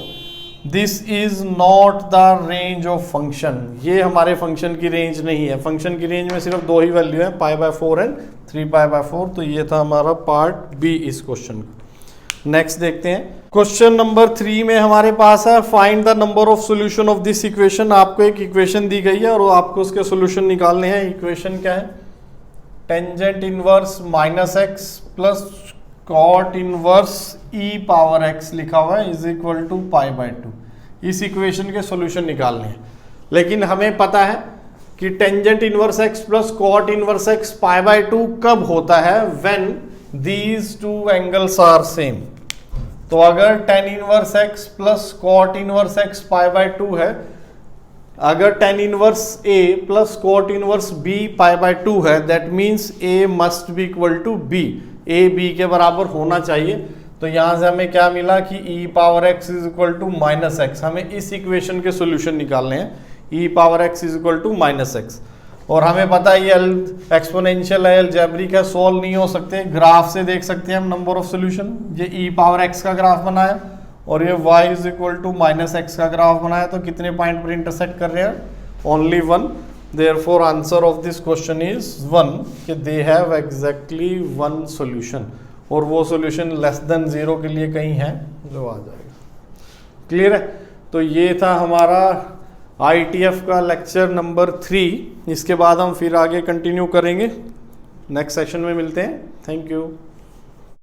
[SPEAKER 1] this is not the range of function. ये हमारे फंक्शन की रेंज नहीं है। फंक्शन की रेंज में सिर्फ दो ही वैल्यू है, π/4 एंड 3π/4। तो ये था हमारा पार्ट बी इस क्वेश्चन का। नेक्स्ट देखते हैं क्वेश्चन नंबर 3 में हमारे पास है find the number of solution of this equation. आपको एक इक्वेशन दी गई है और आपको उसके सॉल्यूशन निकालने हैं। इक्वेशन क्या है? Tangent inverse -x plus cot inverse e⁻x लिखा हुआ है इज इक्वल टू π/2। इस इक्वेशन के सॉल्यूशन निकालने हैं। लेकिन हमें पता है कि tangent inverse x plus cot inverse x π/2 कब होता है? When these two angles are same। तो अगर tan inverse x plus cot inverse x π/2 है, अगर tan inverse a plus cot inverse b π/2 है, that means a must be equal to b, a b के बराबर होना चाहिए। तो यहां से हमें क्या मिला कि e⁻x is equal to -x। हमें इस इक्वेशन के सॉल्यूशन निकालने हैं, e⁻x is equal to -x। और हमें पता है ये एक्सपोनेंशियल है, अलजेब्रिक है, सॉल्व नहीं हो सकते। ग्राफ से देख सकते हैं हम नंबर ऑफ सॉल्यूशन। ये e⁻x का ग्राफ बनाया और ये y is equal to -x का ग्राफ बनाया। तो कितने पॉइंट पर इंटरसेक्ट कर रहे हैं? Only 1। Therefore answer of this question is 1, कि दे हैव एग्जैक्टली 1 सॉल्यूशन। और वो सॉल्यूशन लेस देन 0 के लिए कहीं है जो आ जाएगा। क्लियर है? तो ये था हमारा ITF का लेक्चर नंबर 3। इसके बाद हम फिर आगे कंटिन्यू करेंगे। नेक्स्ट सेशन में मिलते हैं। Thank you.